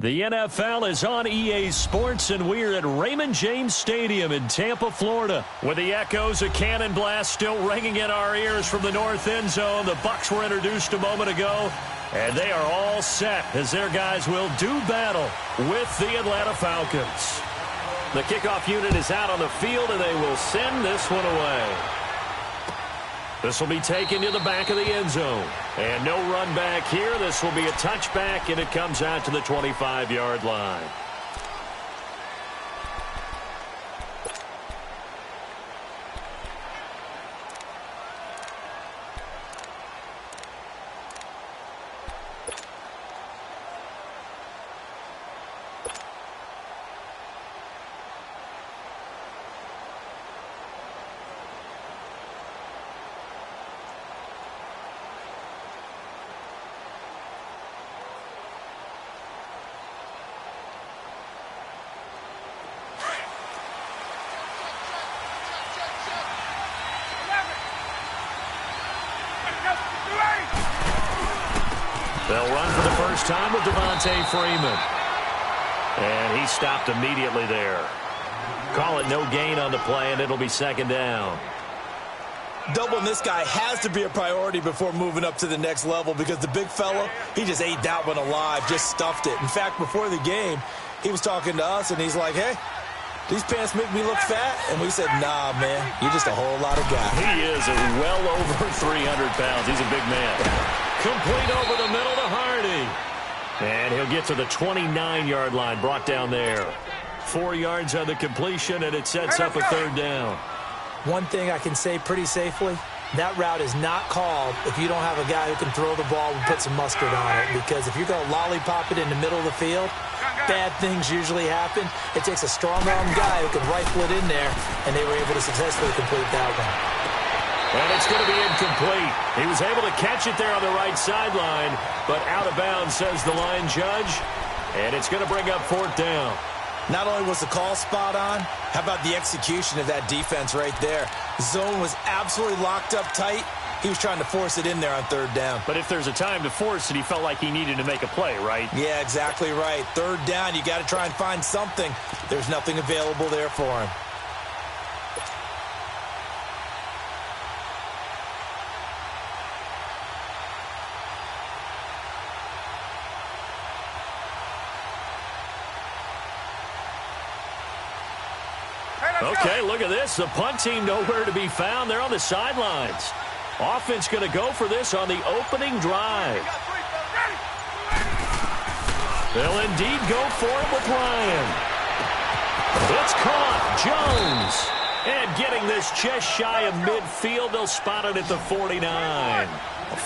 The NFL is on EA Sports, and we're at Raymond James Stadium in Tampa, Florida, with the echoes of cannon blast still ringing in our ears from the north end zone. The Bucs were introduced a moment ago, and they are all set as their guys will do battle with the Atlanta Falcons. The kickoff unit is out on the field, and they will send this one away. This will be taken to the back of the end zone. And no run back here. This will be a touchback, and it comes out to the 25-yard line. They'll run for the first time with Devontae Freeman. And he stopped immediately there. Call it no gain on the play, and it'll be second down. Doubling this guy has to be a priority before moving up to the next level, because the big fella, he just ate that one alive, just stuffed it. In fact, before the game, he was talking to us, and he's like, hey, these pants make me look fat? And we said, nah, man, you're just a whole lot of guy. He is well over 300 pounds. He's a big man. Complete over the middle to Hardy. And he'll get to the 29-yard line, brought down there. 4 yards on the completion, and it sets up a third down. One thing I can say pretty safely, that route is not called if you don't have a guy who can throw the ball and put some mustard on it. Because if you're going to lollipop it in the middle of the field, bad things usually happen. It takes a strong-armed guy who can rifle it in there, and they were able to successfully complete that one. And it's going to be incomplete. He was able to catch it there on the right sideline, but out of bounds, says the line judge. And it's going to bring up fourth down. Not only was the call spot on, how about the execution of that defense right there? Zone was absolutely locked up tight. He was trying to force it in there on third down. But if there's a time to force it, he felt like he needed to make a play, right? Yeah, exactly right. Third down, you got to try and find something. There's nothing available there for him. Okay, look at this. The punt team nowhere to be found. They're on the sidelines. Offense going to go for this on the opening drive. They'll indeed go for it with Ryan. It's caught. Jones. And getting this just shy of midfield. They'll spot it at the 49.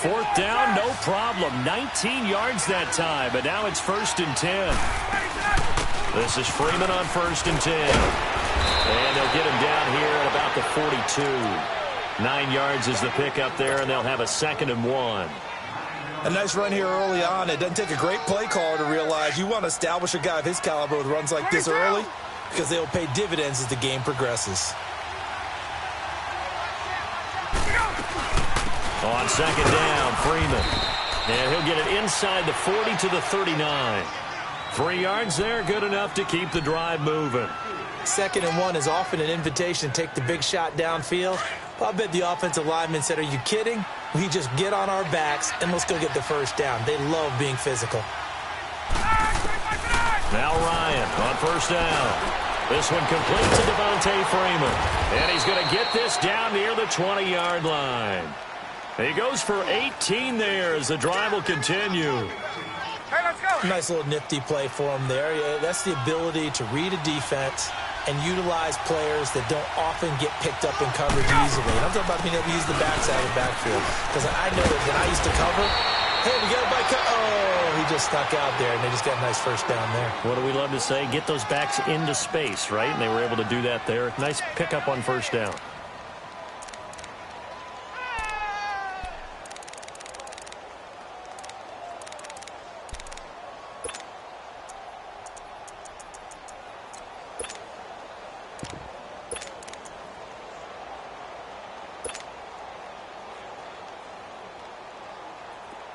Fourth down, no problem. 19 yards that time, but now it's 1st and 10. This is Freeman on 1st and 10. And they'll get him down here at about the 42. 9 yards is the pickup there, and they'll have a 2nd and 1. A nice run here early on. It doesn't take a great play caller to realize you want to establish a guy of his caliber with runs like this early, because they'll pay dividends as the game progresses. On 2nd down, Freeman. And he'll get it inside the 40 to the 39. 3 yards there, good enough to keep the drive moving. 2nd and 1 is often an invitation to take the big shot downfield. I bet the offensive lineman said, are you kidding? We just get on our backs and let's go get the first down. They love being physical. Now Ryan on 1st down. This one complete to Devontae Freeman. And he's going to get this down near the 20-yard line. He goes for 18 there as the drive will continue. Nice little nifty play for him there. Yeah, that's the ability to read a defense and utilize players that don't often get picked up in coverage easily. And I'm talking about being able to use the backside of the backfield. Because I know that when I used to cover, hey, we got a bike. Oh, he just stuck out there, and they just got a nice first down there. What do we love to say? Get those backs into space, right? And they were able to do that there. Nice pickup on 1st down.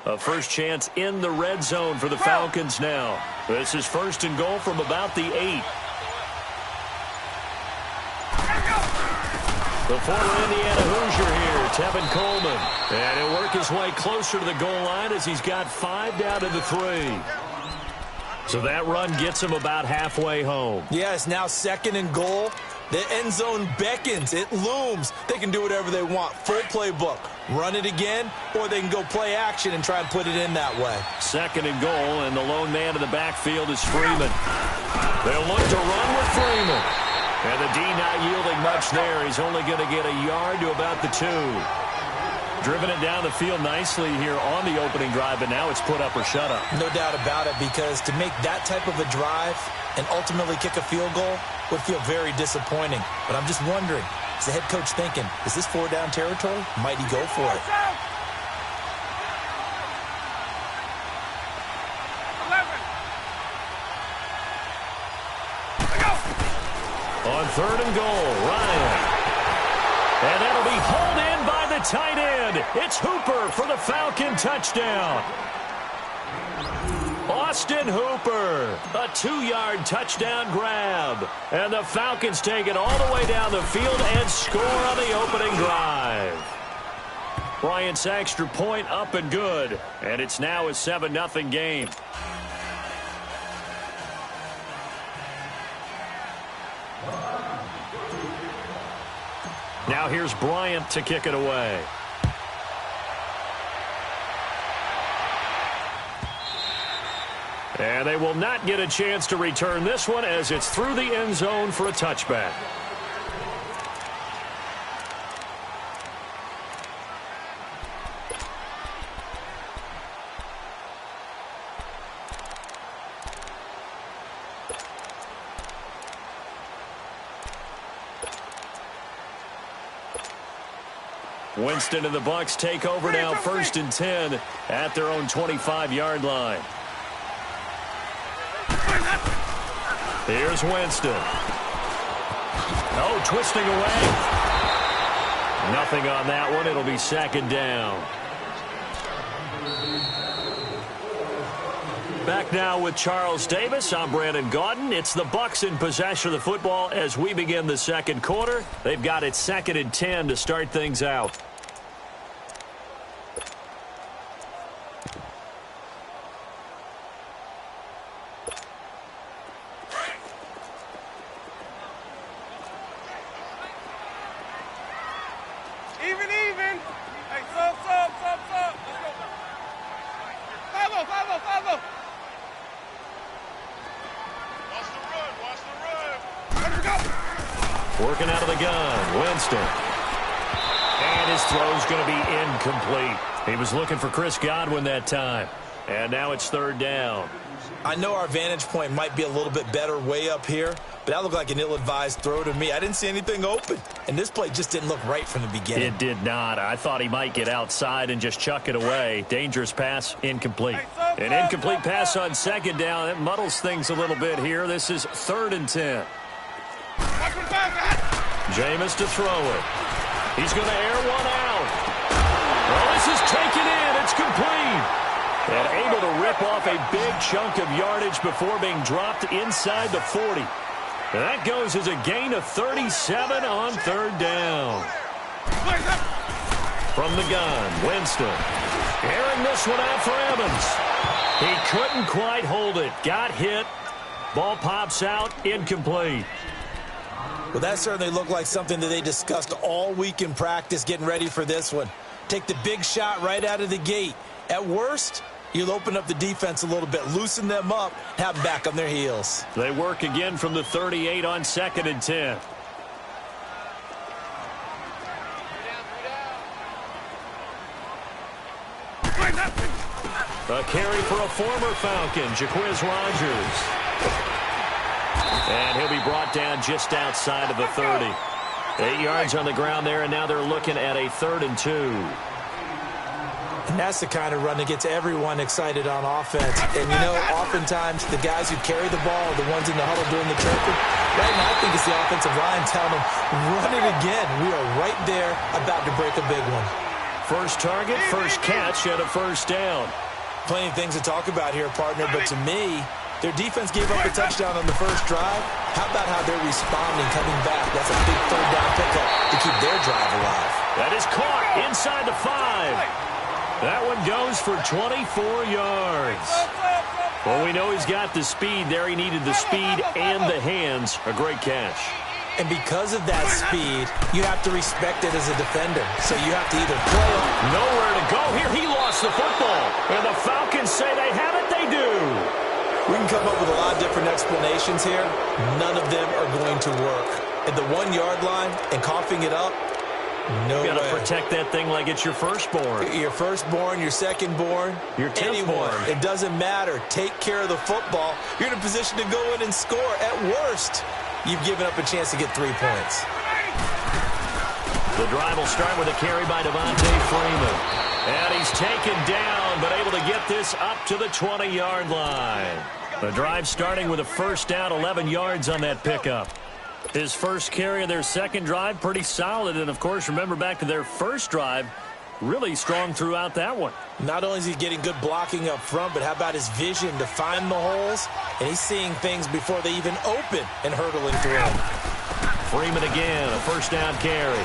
A A first chance in the red zone for the Falcons now. This is first and goal from about the 8. The former Indiana Hoosier here, Tevin Coleman. And he'll work his way closer to the goal line as he's got 5 down to the 3. So that run gets him about halfway home. Yeah, it's now second and goal. The end zone beckons. It looms. They can do whatever they want. Full playbook. Run it again, or they can go play action and try and put it in that way. Second and goal, and the lone man in the backfield is Freeman. They'll look to run with Freeman. And the D not yielding much there. He's only going to get a yard to about the 2. Driven it down the field nicely here on the opening drive, but now it's put up or shut up. No doubt about it, because to make that type of a drive and ultimately kick a field goal would feel very disappointing. But I'm just wondering, is the head coach thinking, is this 4-down territory? Might he go for it? On third and goal, Ryan. And that'll be hauled in by the tight end. It's Hooper for the Falcon touchdown. Austin Hooper, a 2-yard touchdown grab. And the Falcons take it all the way down the field and score on the opening drive. Bryant's extra point up and good. And it's now a 7-0 game. Now here's Bryant to kick it away. And they will not get a chance to return this one as it's through the end zone for a touchback. Winston and the Bucs take over now, first and 10 at their own 25-yard line. Here's Winston. Oh, twisting away. Nothing on that one. It'll be second down. Back now with Charles Davis. I'm Brandon Gaudin. It's the Bucs in possession of the football as we begin the second quarter. They've got it second and 10 to start things out. Working out of the gun, Winston. And his throw's going to be incomplete. He was looking for Chris Godwin that time. And now it's third down. I know our vantage point might be a little bit better way up here, but that looked like an ill-advised throw to me. I didn't see anything open. And this play just didn't look right from the beginning. It did not. I thought he might get outside and just chuck it away. Dangerous pass, incomplete. An incomplete pass on second down. It muddles things a little bit here. This is third and 10. Jameis to throw it. He's going to air one out. Well, this is taken in. It's complete. And able to rip off a big chunk of yardage before being dropped inside the 40. And that goes as a gain of 37 on third down. From the gun, Winston. Airing this one out for Evans. He couldn't quite hold it. Got hit. Ball pops out. Incomplete. Well, that certainly looked like something that they discussed all week in practice getting ready for this one. Take the big shot right out of the gate. At worst, you'll open up the defense a little bit, loosen them up, have them back on their heels. They work again from the 38 on second and 10. A carry for a former Falcon, Jaquiz Rogers. And he'll be brought down just outside of the 30. 8 yards on the ground there, and now they're looking at a 3rd and 2. And that's the kind of run that gets everyone excited on offense. And, you know, oftentimes the guys who carry the ball are the ones in the huddle doing the chirping. Right now, I think it's the offensive line telling them, run it again. We are right there about to break a big one. First target, first catch, and a first down. Plenty of things to talk about here, partner, but to me, their defense gave up a touchdown on the first drive. How about how they're responding, coming back? That's a big third down pickup to keep their drive alive. That is caught inside the 5. That one goes for 24 yards. Well, we know he's got the speed there. He needed the speed and the hands. A great catch. And because of that speed, you have to respect it as a defender. So you have to either play on. Nowhere to go here. He lost the football. And the Falcons say they have it. They do. We can come up with a lot of different explanations here. None of them are going to work. At the 1-yard line and coughing it up, no way. You got to protect that thing like it's your firstborn. Your firstborn, your secondborn, your anyone. It doesn't matter. Take care of the football. You're in a position to go in and score. At worst, you've given up a chance to get 3 points. The drive will start with a carry by Devontae Freeman. And he's taken down, but able to get this up to the 20-yard line. The drive starting with a first down, 11 yards on that pickup. His first carry of their second drive, pretty solid. And, of course, remember back to their first drive, really strong throughout that one. Not only is he getting good blocking up front, but how about his vision to find the holes? And he's seeing things before they even open and hurdling through them. Freeman again, a first down carry.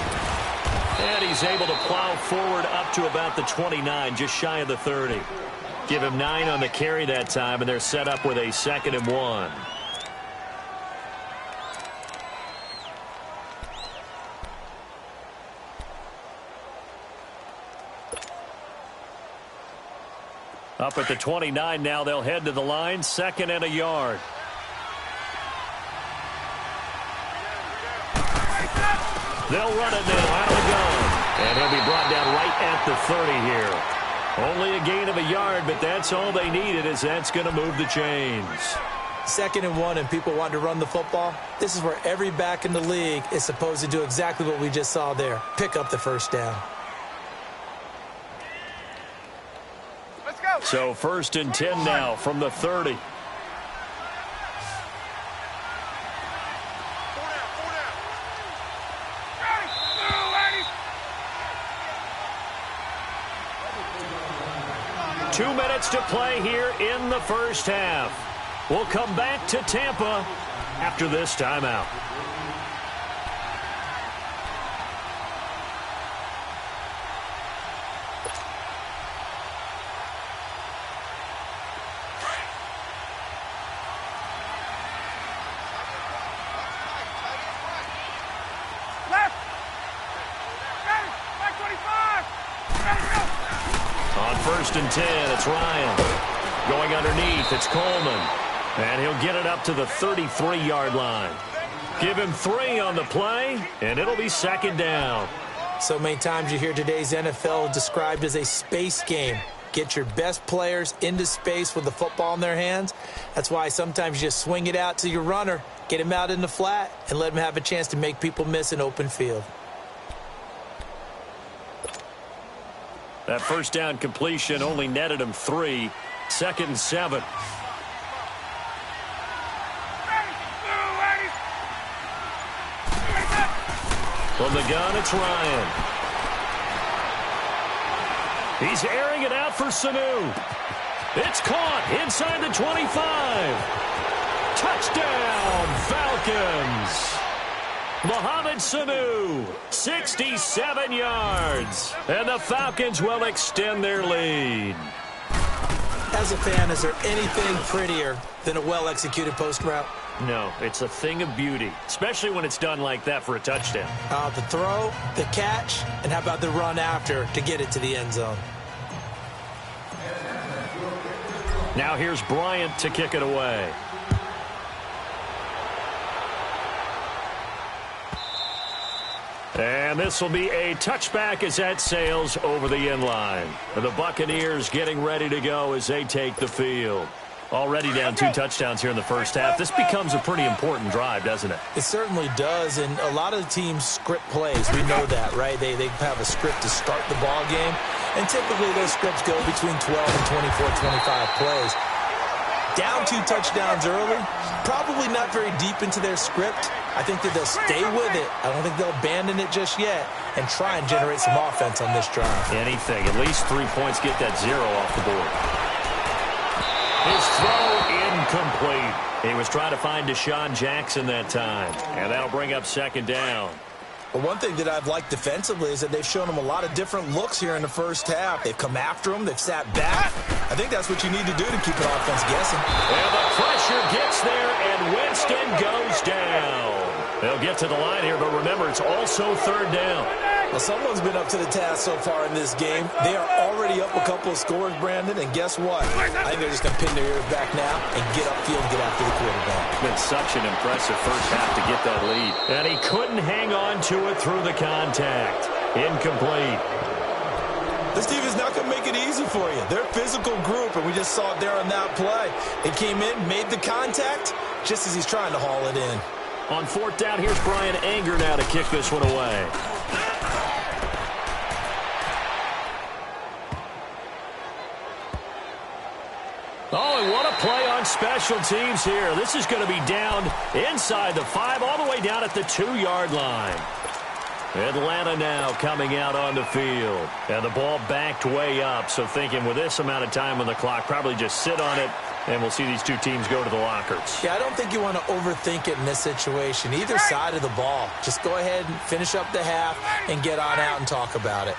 And he's able to plow forward up to about the 29, just shy of the 30. Give him 9 on the carry that time, and they're set up with a 2nd and 1. Up at the 29 now, they'll head to the line, 2nd and a yard. They'll run it now out of the gun. And he'll be brought down right at the 30 here. Only a gain of a yard, but that's all they needed, as that's going to move the chains. 2nd and 1 and people want to run the football. This is where every back in the league is supposed to do exactly what we just saw there. Pick up the first down. Let's go. So 1st and 10 now from the 30. Two minutes to play here in the first half. We'll come back to Tampa after this timeout. On 1st and 10, it's Ryan. Going underneath, it's Coleman. And he'll get it up to the 33-yard line. Give him 3 on the play, and it'll be 2nd down. So many times you hear today's NFL described as a space game. Get your best players into space with the football in their hands. That's why sometimes you just swing it out to your runner, get him out in the flat, and let him have a chance to make people miss an open field. That first down completion only netted him 3. 2nd and 7. From the gun, it's Ryan. He's airing it out for Sanu. It's caught inside the 25. Touchdown, Falcons. Mohamed Sanu, 67 yards. And the Falcons will extend their lead. As a fan, is there anything prettier than a well-executed post route? No, it's a thing of beauty, especially when it's done like that for a touchdown. The throw, the catch, and how about the run after to get it to the end zone? Now here's Bryant to kick it away. And this will be a touchback as that sails over the end line. The Buccaneers getting ready to go as they take the field. Already down 2 touchdowns here in the first half. This becomes a pretty important drive, doesn't it? It certainly does, and a lot of the teams script plays. We know that, right? They have a script to start the ball game, and typically those scripts go between 12 and 24, 25 plays. Down 2 touchdowns early, probably not very deep into their script. I think that they'll stay with it. I don't think they'll abandon it just yet and try and generate some offense on this drive. Anything. At least 3 points, get that 0 off the board. His throw incomplete. He was trying to find Deshaun Jackson that time, and that'll bring up second down. Well, one thing that I've liked defensively is that they've shown him a lot of different looks here in the first half. They've come after him. They've sat back. I think that's what you need to do to keep an offense guessing. And the pressure gets there, and Winston goes down. They'll get to the line here, but remember, it's also third down. Well, someone's been up to the task so far in this game. They are already up a couple of scores, Brandon, and guess what? I think they're just going to pin their ears back now and get upfield and get after the quarterback. It's been such an impressive first half to get that lead. And he couldn't hang on to it through the contact. Incomplete. This team is not going to make it easy for you. They're a physical group, and we just saw it there on that play. They came in, made the contact, just as he's trying to haul it in. On fourth down, here's Brian Anger now to kick this one away. Oh, and what a play on special teams here. This is going to be down inside the 5, all the way down at the 2-yard line. Atlanta now coming out on the field. And the ball backed way up, so thinking with this amount of time on the clock, probably just sit on it, and we'll see these two teams go to the lockers. Yeah, I don't think you want to overthink it in this situation. Either side of the ball. Just go ahead and finish up the half and get on out and talk about it.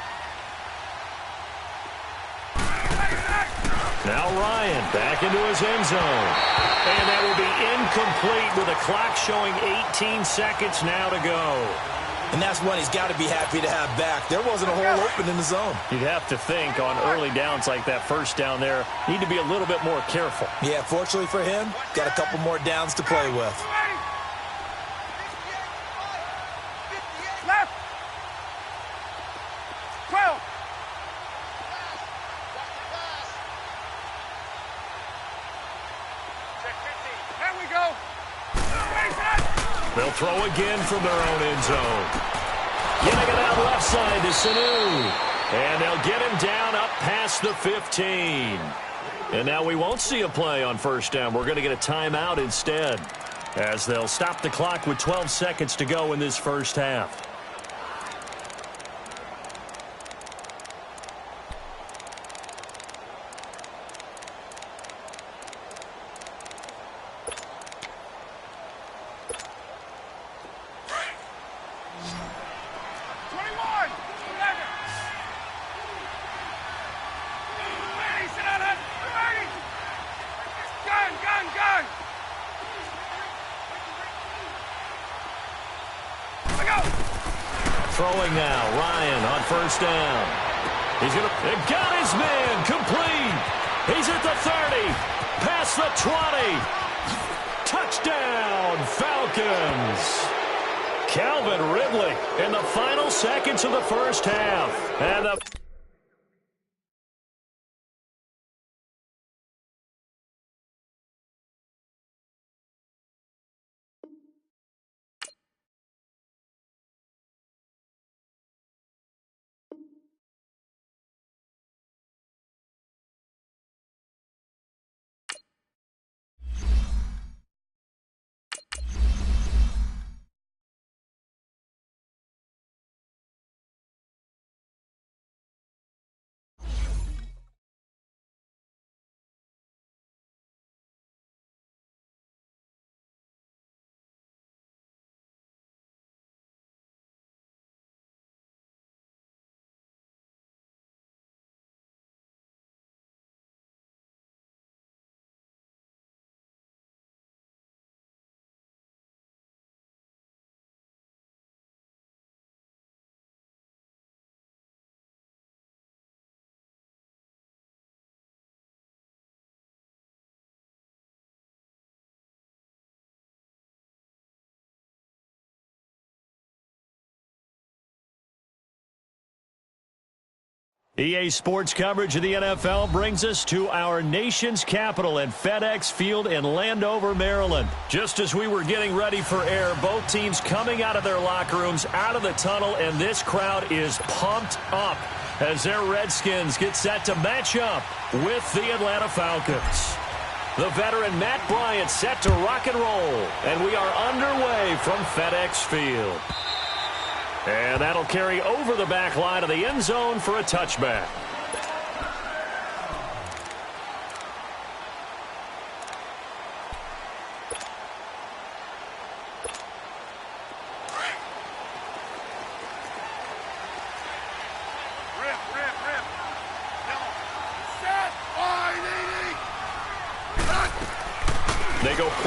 Now Ryan back into his end zone. And that will be incomplete with the clock showing 18 seconds now to go. And that's one he's got to be happy to have back. There wasn't a hole open in the zone. You'd have to think on early downs like that first down there, need to be a little bit more careful. Yeah, fortunately for him, got a couple more downs to play with. Left. 12. There we go. They'll throw again from their own end zone. Getting it out left side to Sanu. And they'll get him down up past the 15. And now we won't see a play on first down. We're going to get a timeout instead, as they'll stop the clock with 12 seconds to go in this first half. Throwing now, Ryan on first down. He's going to got his man complete. He's at the 30, past the 20. Touchdown, Falcons. Calvin Ridley in the final seconds of the first half. And the EA Sports coverage of the NFL brings us to our nation's capital at FedEx Field in Landover, Maryland. Just as we were getting ready for air, both teams coming out of their locker rooms, out of the tunnel, and this crowd is pumped up as their Redskins get set to match up with the Atlanta Falcons. The veteran Matt Bryant set to rock and roll, and we are underway from FedEx Field. And that'll carry over the back line of the end zone for a touchback.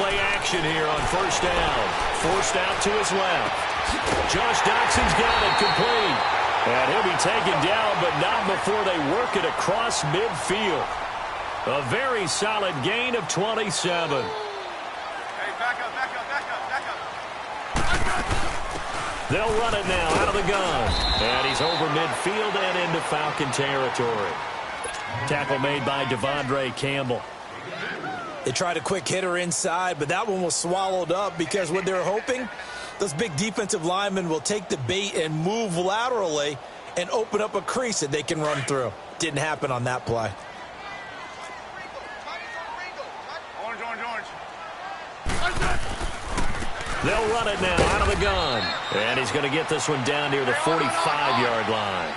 play action here on first down. Forced out to his left. Josh Doxson's got it complete. And he'll be taken down, but not before they work it across midfield. A very solid gain of 27. They'll run it now out of the gun. And he's over midfield and into Falcon territory. Tackle made by Devondre Campbell. They tried a quick hitter inside, but that one was swallowed up because what they're hoping, those big defensive linemen will take the bait and move laterally and open up a crease that they can run through. Didn't happen on that play. They'll run it now out of the gun. And he's going to get this one down near the 45-yard line.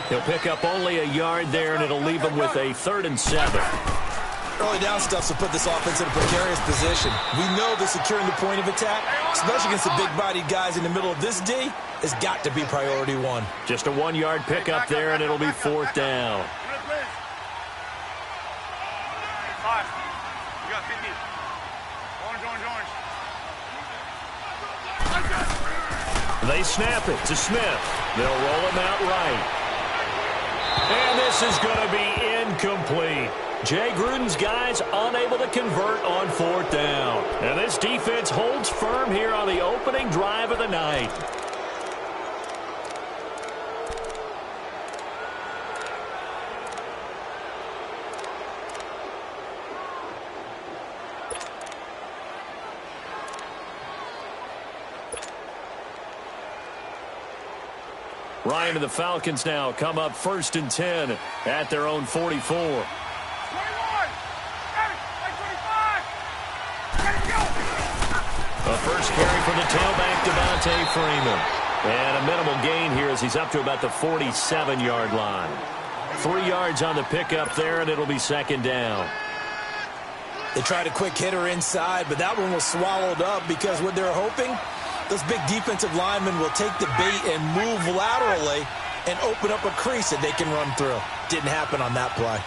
He'll pick up only a yard there, and it'll leave him with a 3rd and 7. Early down stuff will put this offense in a precarious position. We know that securing the point of attack, especially against the big-bodied guys in the middle of this D, has got to be priority one. Just a 1-yard pickup there, and it'll be 4th down. They snap it to Smith. They'll roll him out right. And this is going to be incomplete. Jay Gruden's guys unable to convert on 4th down. And this defense holds firm here on the opening drive of the night. Ryan and the Falcons now come up 1st and 10 at their own 44. 21! A first carry for the tailback, Devontae Freeman. And a minimal gain here as he's up to about the 47-yard line. 3 yards on the pickup there, and it'll be 2nd down. They tried a quick hitter inside, but that one was swallowed up because what they're hoping, those big defensive linemen will take the bait and move laterally and open up a crease that they can run through. Didn't happen on that play.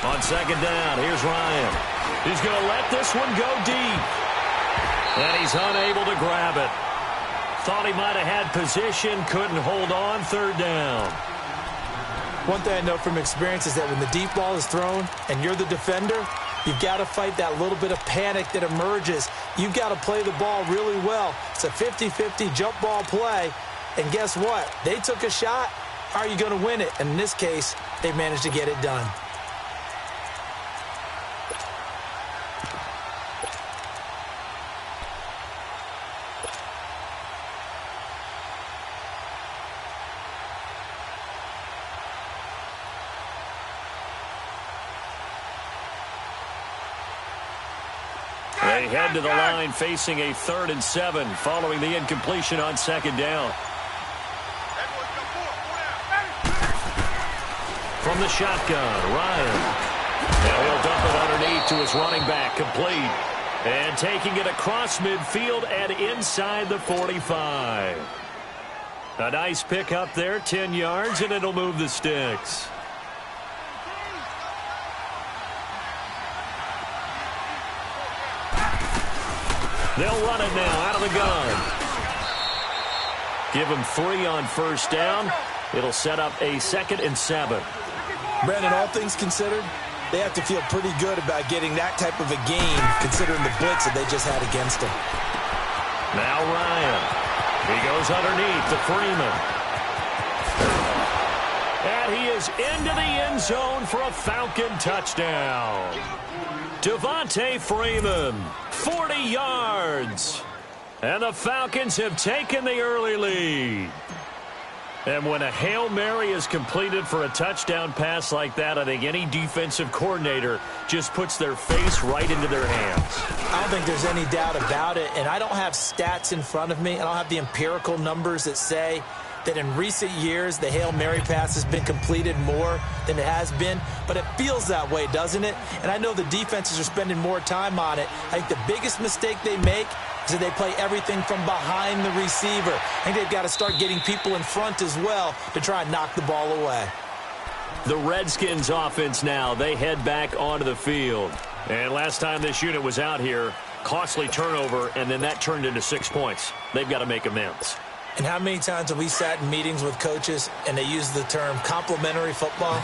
On 2nd down, here's Ryan. He's going to let this one go deep. And he's unable to grab it. Thought he might have had position, couldn't hold on, 3rd down. One thing I know from experience is that when the deep ball is thrown and you're the defender, you've got to fight that little bit of panic that emerges. You've got to play the ball really well. It's a 50-50 jump ball play. And guess what? They took a shot. How are you going to win it? And in this case, they managed to get it done. They head to the line facing a 3rd and 7 following the incompletion on 2nd down. From the shotgun, Ryan. Now he'll dump it underneath to his running back, complete. And taking it across midfield and inside the 45. A nice pick up there, 10 yards, and it'll move the sticks. They'll run it now out of the gun. Give him 3 on 1st down. It'll set up a 2nd and 7. Brandon, all things considered, they have to feel pretty good about getting that type of a gain considering the blitz that they just had against them. Now Ryan. He goes underneath to Freeman. And he is into the end zone for a Falcon touchdown. Devontae Freeman, 40 yards. And the Falcons have taken the early lead. And when a Hail Mary is completed for a touchdown pass like that, I think any defensive coordinator just puts their face right into their hands. I don't think there's any doubt about it. And I don't have stats in front of me. I don't have the empirical numbers that say that in recent years the Hail Mary pass has been completed more than it has been. But it feels that way, doesn't it? And I know the defenses are spending more time on it. I think the biggest mistake they make is that they play everything from behind the receiver. I think they've got to start getting people in front as well to try and knock the ball away. The Redskins offense now, they head back onto the field. And last time this unit was out here, costly turnover, and then that turned into 6 points. They've got to make amends. And how many times have we sat in meetings with coaches and they use the term complementary football?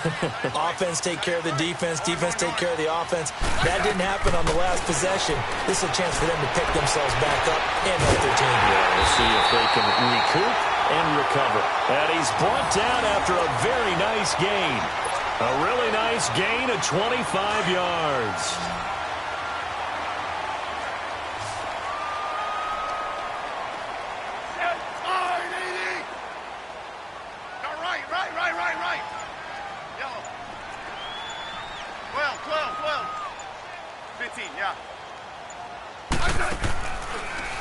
Offense take care of the defense, defense take care of the offense. That didn't happen on the last possession. This is a chance for them to pick themselves back up and help their team. Yeah, we'll see if they can recoup and recover. And he's brought down after a very nice gain. A really nice gain of 25 yards. Right. Yellow. 12. 15, yeah.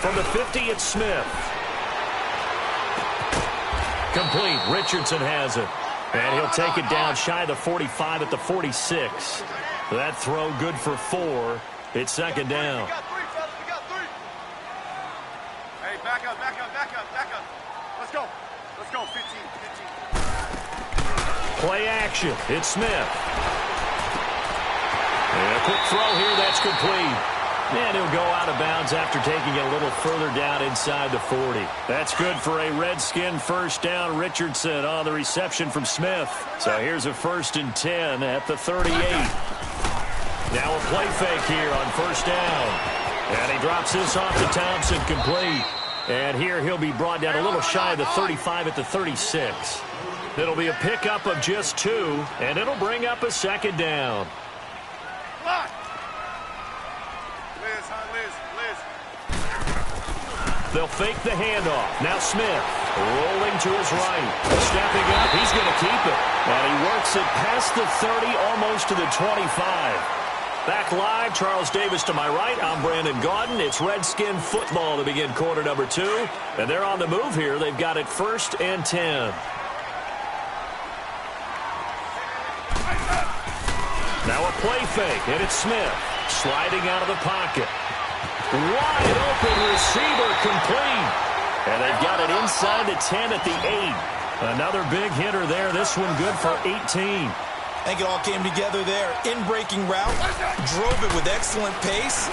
From the 50, it's Smith. Complete. Richardson has it. And he'll take it down shy of the 45 at the 46. That throw good for 4. It's second down. We got three, fellas. We got 3. Hey, back up. Let's go. 15. Play action. It's Smith. And a quick throw here. That's complete. And he'll go out of bounds after taking it a little further down inside the 40. That's good for a Redskin first down. Richardson on the reception from Smith. So here's a 1st and 10 at the 38. Now a play fake here on first down. And he drops this off to Thompson, complete. And here he'll be brought down a little shy of the 35 at the 36. It'll be a pickup of just 2, and it'll bring up a second down. Liz. They'll fake the handoff. Now Smith rolling to his right. Stepping up. He's going to keep it. And he works it past the 30, almost to the 25. Back live, Charles Davis to my right. I'm Brandon Gaudin. It's Redskin football to begin quarter number 2. And they're on the move here. They've got it 1st and 10. Now a play fake, and it's Smith sliding out of the pocket. Wide open receiver, complete. And they've got it inside the 10 at the 8. Another big hitter there. This one good for 18. I think it all came together there. In-breaking route, drove it with excellent pace.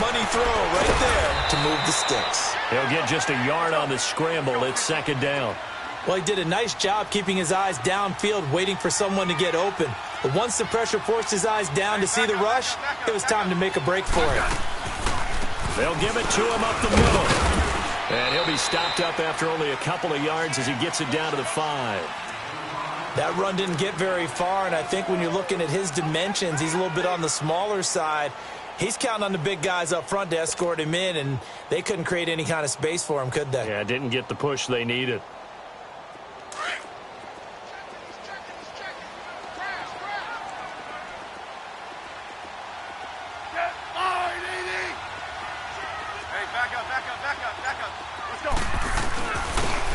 Money throw right there to move the sticks. He'll get just a yard on the scramble. It's second down. Well, he did a nice job keeping his eyes downfield, waiting for someone to get open. But once the pressure forced his eyes down to see the rush, it was time to make a break for it. They'll give it to him up the middle. And he'll be stopped up after only a couple of yards as he gets it down to the 5. That run didn't get very far, and I think when you're looking at his dimensions, he's a little bit on the smaller side. He's counting on the big guys up front to escort him in, and they couldn't create any kind of space for him, could they? Yeah, didn't get the push they needed.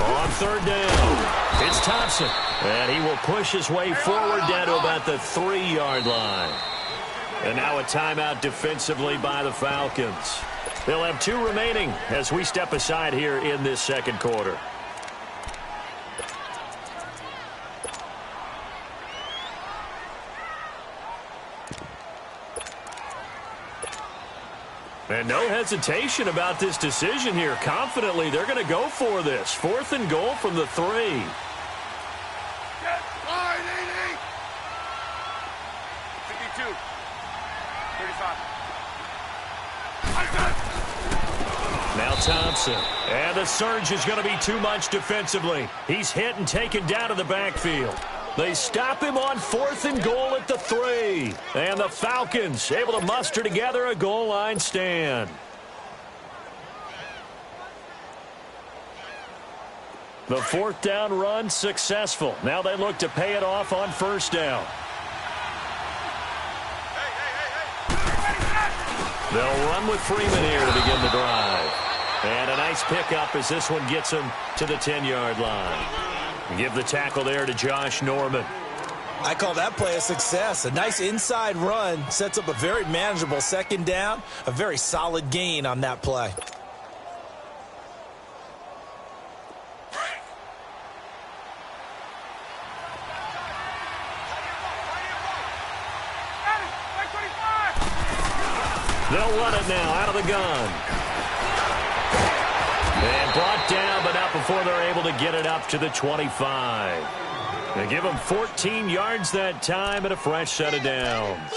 On third down, it's Thompson. And he will push his way forward down to about the 3-yard line. And now a timeout defensively by the Falcons. They'll have 2 remaining as we step aside here in this second quarter. And no hesitation about this decision here. Confidently, they're going to go for this. 4th and goal from the 3. Get wide, 52. 35. Now Thompson. And the surge is going to be too much defensively. He's hit and taken down to the backfield. They stop him on 4th and goal at the 3. And the Falcons able to muster together a goal line stand. The 4th down run successful. Now they look to pay it off on 1st down. They'll run with Freeman here to begin the drive. And a nice pickup as this one gets him to the 10-yard line. Give the tackle there to Josh Norman. I call that play a success. A nice inside run sets up a very manageable second down. A very solid gain on that play. They'll run it now out of the gun. And brought down, but not before they're able to get it up to the 25. They give them 14 yards that time and a fresh set of downs.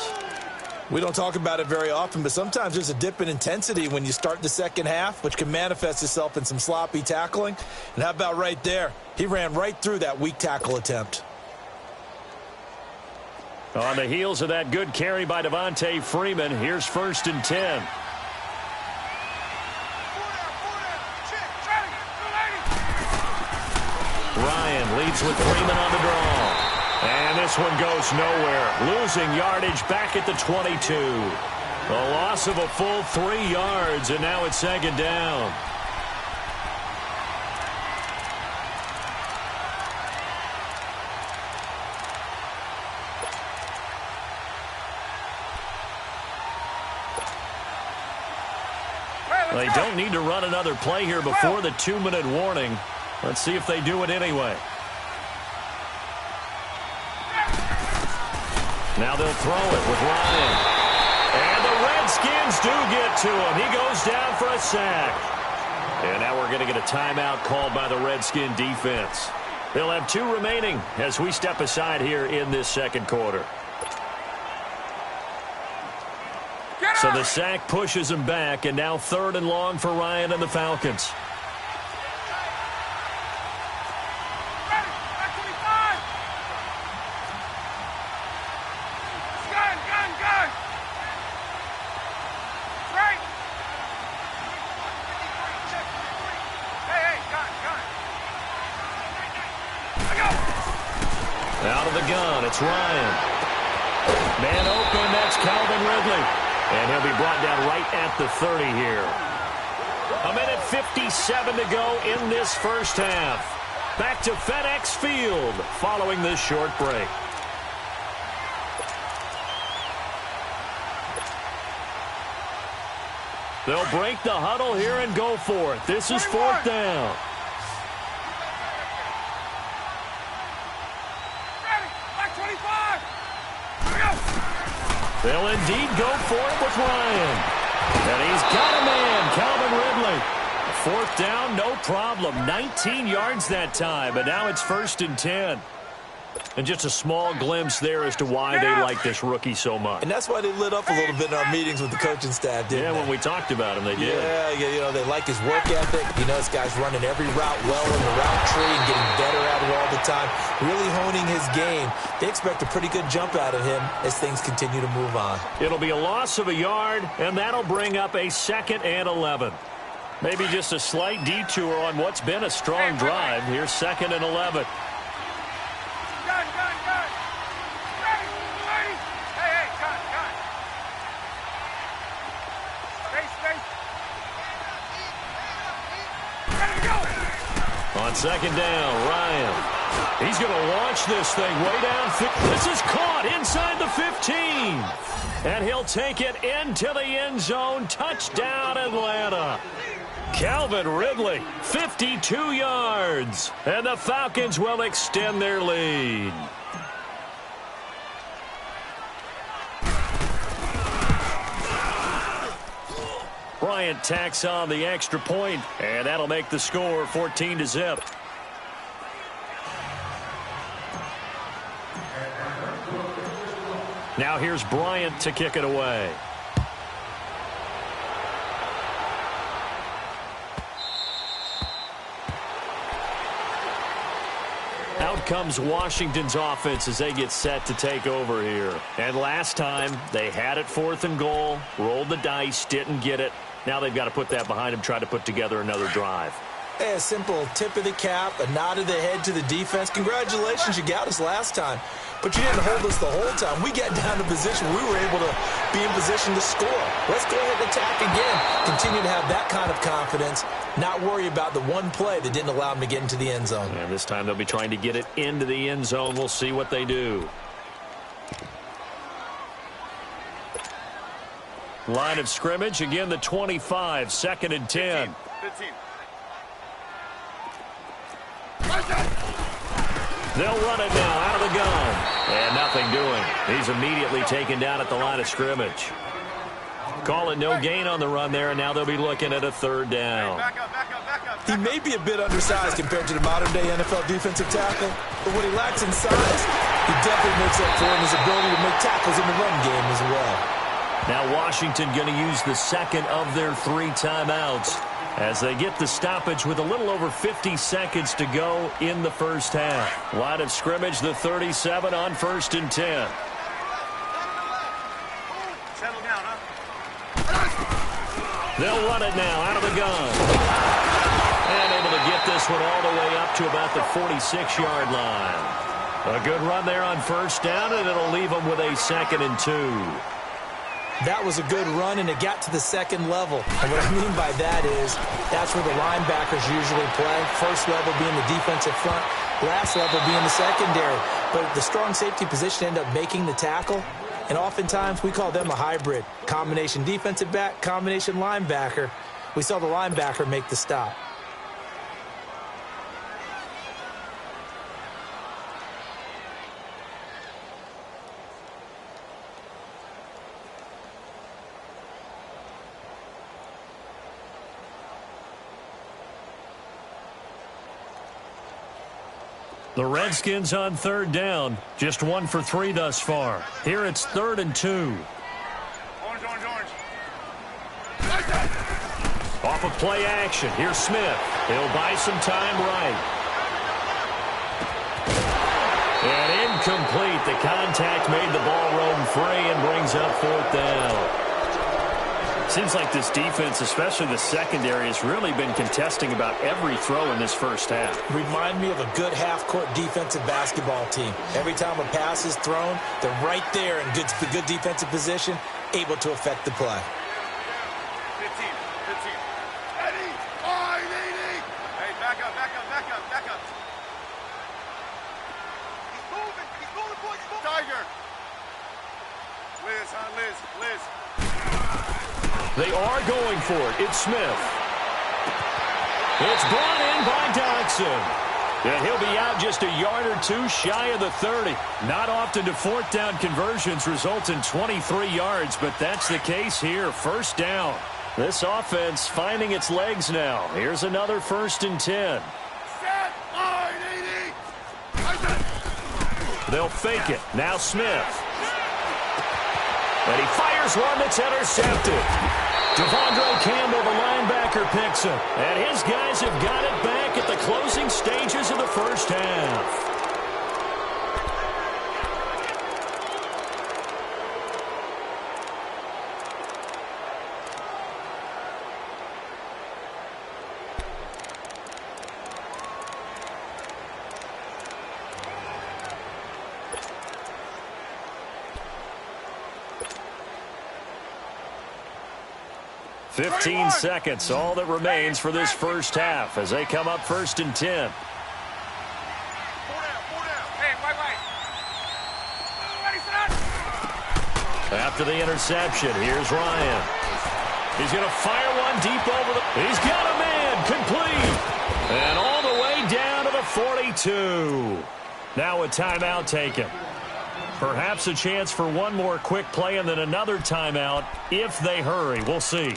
We don't talk about it very often, but sometimes there's a dip in intensity when you start the second half, which can manifest itself in some sloppy tackling. And how about right there? He ran right through that weak tackle attempt. On the heels of that good carry by Devontae Freeman, here's 1st and 10. Ryan leads with Freeman on the draw. And this one goes nowhere. Losing yardage back at the 22. A loss of a full 3 yards, and now it's 2nd down. They don't need to run another play here before the 2-minute warning. Let's see if they do it anyway. Now they'll throw it with Ryan. And the Redskins do get to him. He goes down for a sack. And now we're going to get a timeout called by the Redskin defense. They'll have 2 remaining as we step aside here in this second quarter. So the sack pushes him back, and now 3rd and long for Ryan and the Falcons. Out of the gun, it's Ryan. Man open, that's Calvin Ridley. And he'll be brought down right at the 30 here. 1:57 to go in this first half. Back to FedEx Field following this short break. They'll break the huddle here and go for it. This is 4th down. They'll indeed go for it with Ryan. And he's got a man, Calvin Ridley. 4th down, no problem. 19 yards that time, but now it's 1st and 10. And just a small glimpse there as to why they like this rookie so much. And that's why they lit up a little bit in our meetings with the coaching staff, didn't they? Yeah, when we talked about him, they did. Yeah, you know, they like his work ethic. You know, this guy's running every route well in the route tree and getting better at it all the time, really honing his game. They expect a pretty good jump out of him as things continue to move on. It'll be a loss of a yard, and that'll bring up a 2nd and 11. Maybe just a slight detour on what's been a strong drive. Here's 2nd and 11. On 2nd down, Ryan. He's going to launch this thing way down. This is caught inside the 15. And he'll take it into the end zone. Touchdown, Atlanta. Calvin Ridley, 52 yards. And the Falcons will extend their lead. Bryant tacks on the extra point, and that'll make the score 14-0. Now here's Bryant to kick it away. Out comes Washington's offense as they get set to take over here. And last time, they had it 4th and goal, rolled the dice, didn't get it. Now they've got to put that behind them, try to put together another drive. Hey, a simple tip of the cap, a nod of the head to the defense. Congratulations, you got us last time. But you didn't hold us the whole time. We got down to position. We were able to be in position to score. Let's go ahead and attack again. Continue to have that kind of confidence. Not worry about the one play that didn't allow them to get into the end zone. And this time they'll be trying to get it into the end zone. We'll see what they do. Line of scrimmage, again the 25, 2nd and 10. 15. They'll run it now out of the gun. And nothing doing. He's immediately taken down at the line of scrimmage. Call it no gain on the run there, and now they'll be looking at a third down. Back up, back up, back up. He may be a bit undersized compared to the modern-day NFL defensive tackle, but what he lacks in size, he definitely makes up for in his ability to make tackles in the run game as well. Now Washington going to use the second of their 3 timeouts as they get the stoppage with a little over 50 seconds to go in the first half. Line of scrimmage, the 37 on 1st and 10. Settle down, huh? They'll run it now out of the gun. And able to get this one all the way up to about the 46-yard line. A good run there on 1st down, and it'll leave them with a 2nd and 2. That was a good run, and it got to the second level. And what I mean by that is that's where the linebackers usually play. First level being the defensive front, last level being the secondary. But the strong safety position ended up making the tackle. And oftentimes we call them a hybrid. Combination defensive back, combination linebacker. We saw the linebacker make the stop. The Redskins on 3rd down. Just 1 for 3 thus far. Here it's 3rd and 2. Orange, orange, orange. Off of play action. Here's Smith. He'll buy some time right. And incomplete. The contact made the ball roam free and brings up 4th down. Seems like this defense, especially the secondary, has really been contesting about every throw in this first half. Remind me of a good half-court defensive basketball team. Every time a pass is thrown, they're right there in good defensive position, able to affect the play. 15. Eddie, hey, back up, back up, back up, back up. He's moving, boys, he's moving. Tiger. Liz. They are going for it. It's Smith. It's brought in by Dodson. And he'll be out just a yard or 2 shy of the 30. Not often do 4th down conversions result in 23 yards, but that's the case here. 1st down. This offense finding its legs now. Here's another 1st and 10. Set, line, 80. They'll fake it. Now Smith. And he fires one that's intercepted. Devondre Campbell, the linebacker, picks it. And his guys have got it back at the closing stages of the first half. Fifteen seconds, all that remains for this first half as they come up 1st and 10. 4 down. Hey, wait. Ready, set. After the interception, here's Ryan. He's going to fire one deep over the... He's got a man, complete. And all the way down to the 42. Now a timeout taken. Perhaps a chance for one more quick play and then another timeout if they hurry. We'll see.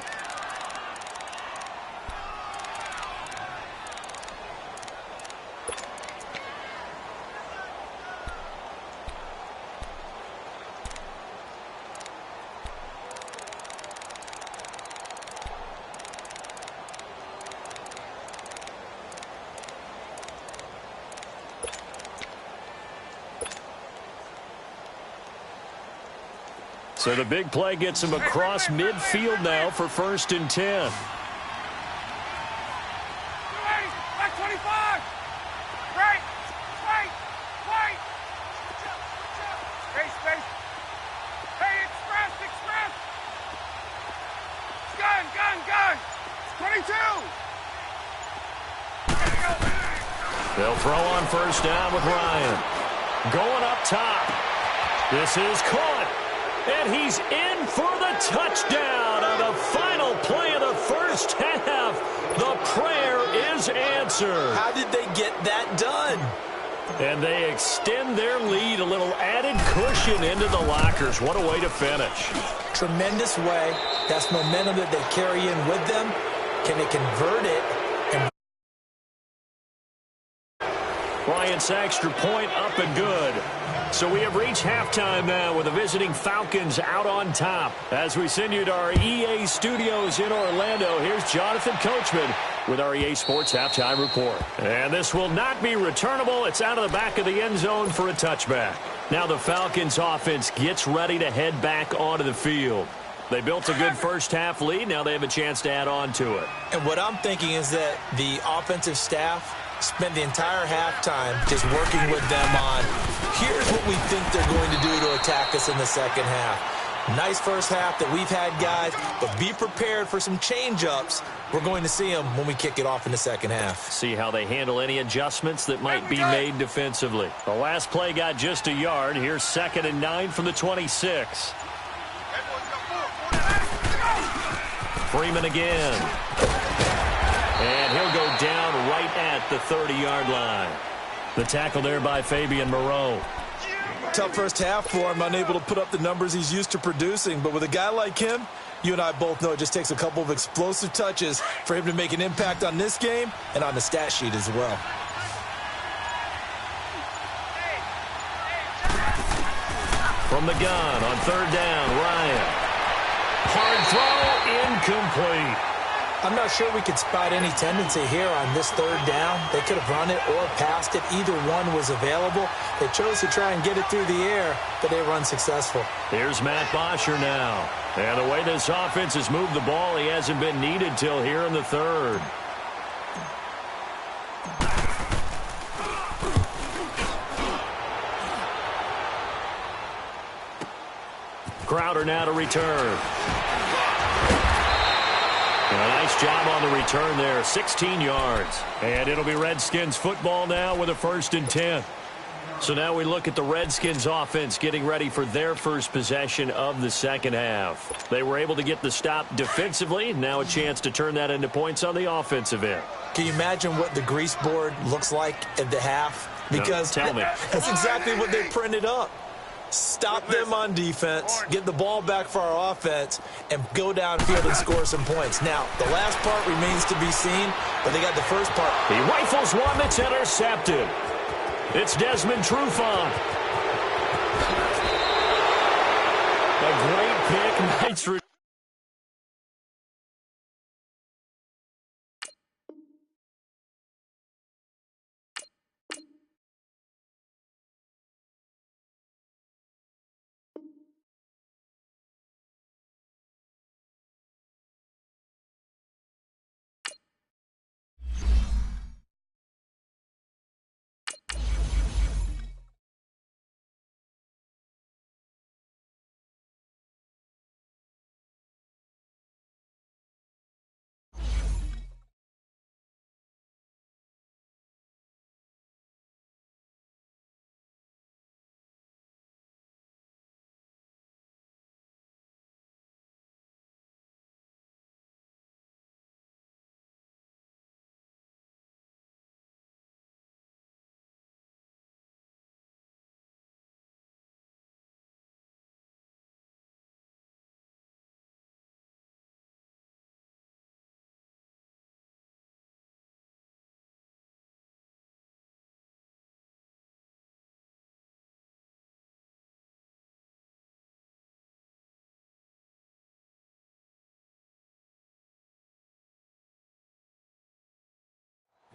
So the big play gets him across midfield now for 1st and 10. Back 25. Right. Space. Hey, express. Gun. 22. They'll throw on 1st down with Ryan. Going up top. This is caught. And he's in for the touchdown on the final play of the first half. The prayer is answered. How did they get that done? And they extend their lead, a little added cushion into the lockers. What a way to finish. Tremendous way That's momentum that they carry in with them. Can they convert it? And Bryant's extra point up and good. So we have reached halftime now with the visiting Falcons out on top. As we send you to our EA studios in Orlando, here's Jonathan Coachman with our EA Sports Halftime Report. And this will not be returnable. It's out of the back of the end zone for a touchback. Now the Falcons offense gets ready to head back onto the field. They built a good first-half lead. Now they have a chance to add on to it. And what I'm thinking is that the offensive staff spent the entire halftime just working with them on, here's what we think they're going to do to attack us in the second half. Nice first half that we've had, guys, but be prepared for some change-ups. We're going to see them when we kick it off in the second half. See how they handle any adjustments that might be made defensively. The last play got just a yard. Here's 2nd and 9 from the 26. Freeman again. And he'll go down right at the 30-yard line. The tackle there by Fabian Moreau. Tough first half for him, unable to put up the numbers he's used to producing. But with a guy like him, you and I both know it just takes a couple of explosive touches for him to make an impact on this game and on the stat sheet as well. From the gun on 3rd down, Ryan. Hard throw, incomplete. I'm not sure we could spot any tendency here on this 3rd down. They could have run it or passed it. Either one was available. They chose to try and get it through the air, but they run successful. Here's Matt Bosher now. And the way this offense has moved the ball, he hasn't been needed till here in the 3rd. Crowder now to return. And a nice job on the return there, 16 yards. And it'll be Redskins football now with a 1st and 10. So now we look at the Redskins offense getting ready for their first possession of the second half. They were able to get the stop defensively. Now a chance to turn that into points on the offensive end. Can you imagine what the grease board looks like at the half? Because no, tell me. That's exactly what they printed up. Stop them on defense, get the ball back for our offense, and go downfield and score some points. Now, the last part remains to be seen, but they got the first part. He rifles one that's intercepted. It's Desmond Trufant. A great pick. Nice.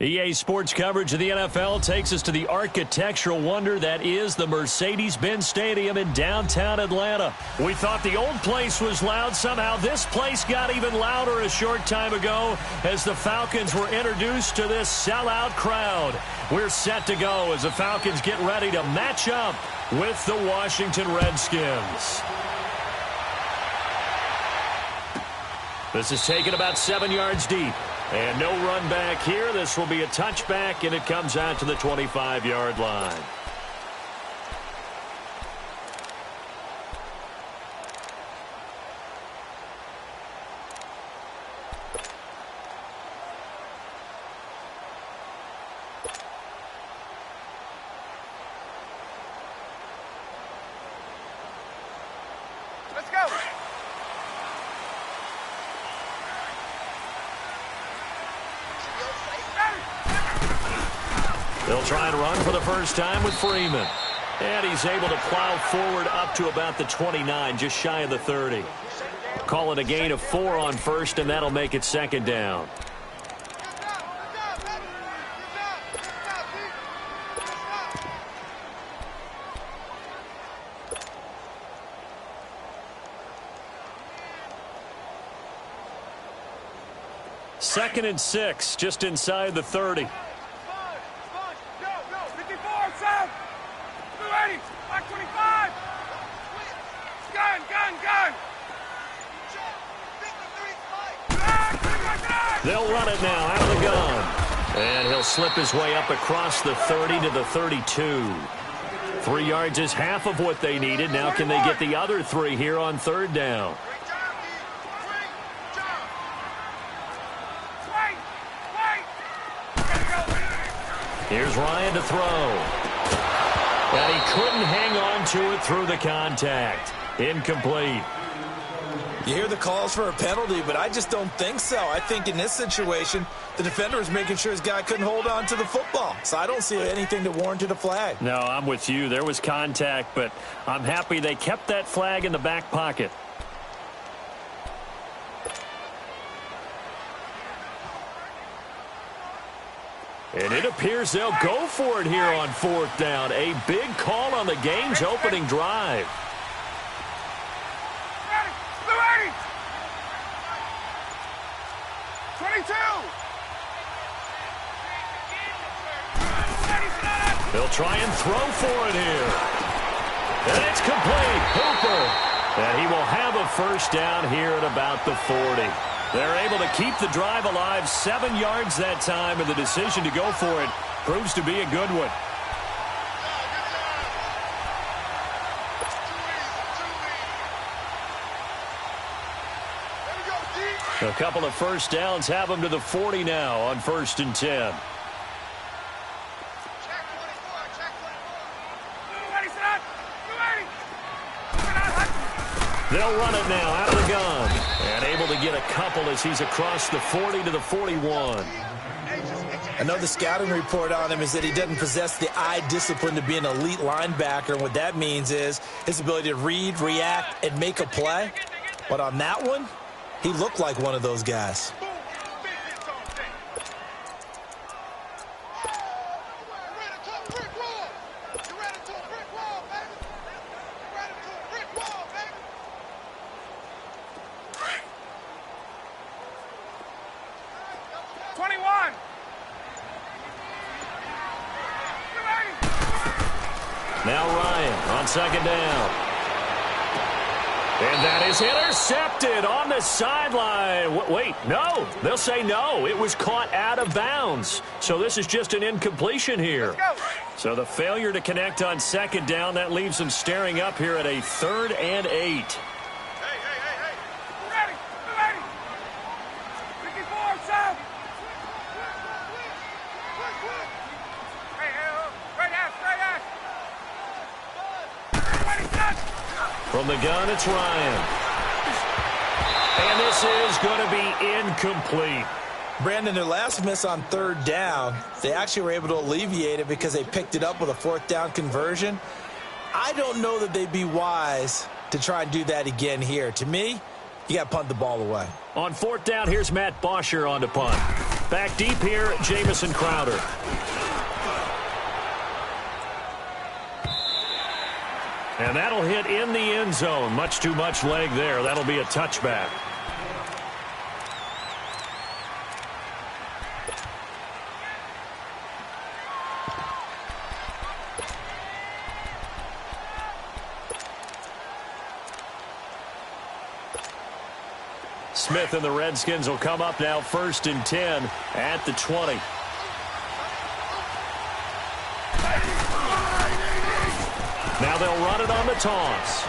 EA Sports coverage of the NFL takes us to the architectural wonder that is the Mercedes-Benz Stadium in downtown Atlanta. We thought the old place was loud. Somehow this place got even louder a short time ago as the Falcons were introduced to this sellout crowd. We're set to go as the Falcons get ready to match up with the Washington Redskins. This is taken about 7 yards deep. And no run back here. This will be a touchback, and it comes out to the 25-yard line. Let's go. They'll try and run for the first time with Freeman. And he's able to plow forward up to about the 29, just shy of the 30. Call it a gain of 4 on first, and that'll make it second down. Second and 6, just inside the 30. They'll run it now out of the gun. And he'll slip his way up across the 30 to the 32. 3 yards is half of what they needed. Now can they get the other 3 here on third down? Here's Ryan to throw. And he couldn't hang on to it through the contact. Incomplete. You hear the calls for a penalty, but I just don't think so. I think in this situation, the defender was making sure his guy couldn't hold on to the football. So I don't see anything that warranted a flag. No, I'm with you. There was contact, but I'm happy they kept that flag in the back pocket. And it appears they'll go for it here on fourth down. A big call on the game's opening drive. They'll try and throw for it here. And it's complete. Hooper. And he will have a first down here at about the 40. They're able to keep the drive alive, 7 yards that time, and the decision to go for it proves to be a good one. A couple of first downs have them to the 40 now on 1st and 10. They'll run it now out of the gun. And able to get a couple as he's across the 40 to the 41. I know the scouting report on him is that he doesn't possess the eye discipline to be an elite linebacker. And what that means is his ability to read, react, and make a play. But on that one, he looked like one of those guys. Now Ryan on second down. And that is intercepted on the sideline. Wait, no. They'll say no. It was caught out of bounds. So this is just an incompletion here. So the failure to connect on second down, that leaves them staring up here at a 3rd and 8. From the gun, it's Ryan. And this is going to be incomplete. Brandon, their last miss on 3rd down, they actually were able to alleviate it because they picked it up with a 4th down conversion. I don't know that they'd be wise to try and do that again here. To me, you got to punt the ball away. On 4th down, here's Matt Bosher on to punt. Back deep here, Jamison Crowder. And that'll hit in the end zone. Much too much leg there. That'll be a touchback. Smith and the Redskins will come up now 1st and 10 at the 20. Now they'll run it on the toss.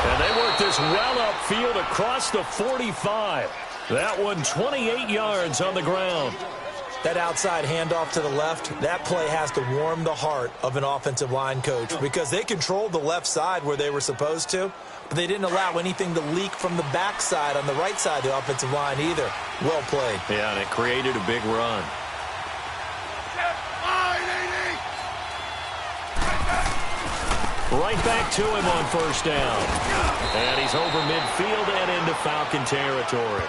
And they work this well upfield across the 45. That one 28 yards on the ground. That outside handoff to the left, that play has to warm the heart of an offensive line coach because they controlled the left side where they were supposed to, but they didn't allow anything to leak from the backside on the right side of the offensive line either. Well played. Yeah, and it created a big run. Right back to him on first down. And he's over midfield and into Falcon territory.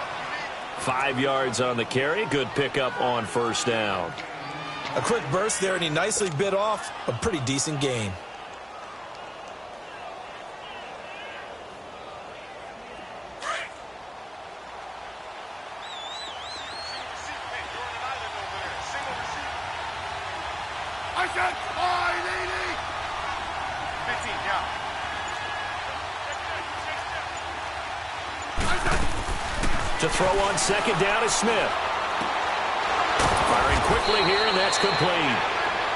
5 yards on the carry. Good pickup on first down. A quick burst there, and he nicely bit off a pretty decent gain. To throw on second down is Smith. Firing quickly here, and that's complete.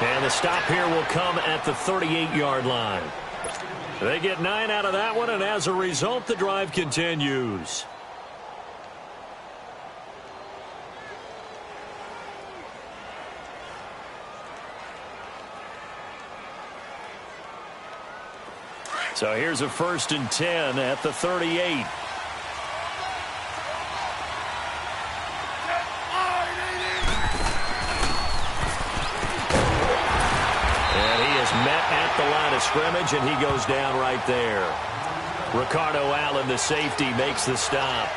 And the stop here will come at the 38-yard line. They get 9 out of that one, and as a result, the drive continues. So here's a 1st and 10 at the 38. Met at the line of scrimmage, and he goes down right there. Ricardo Allen, the safety, makes the stop.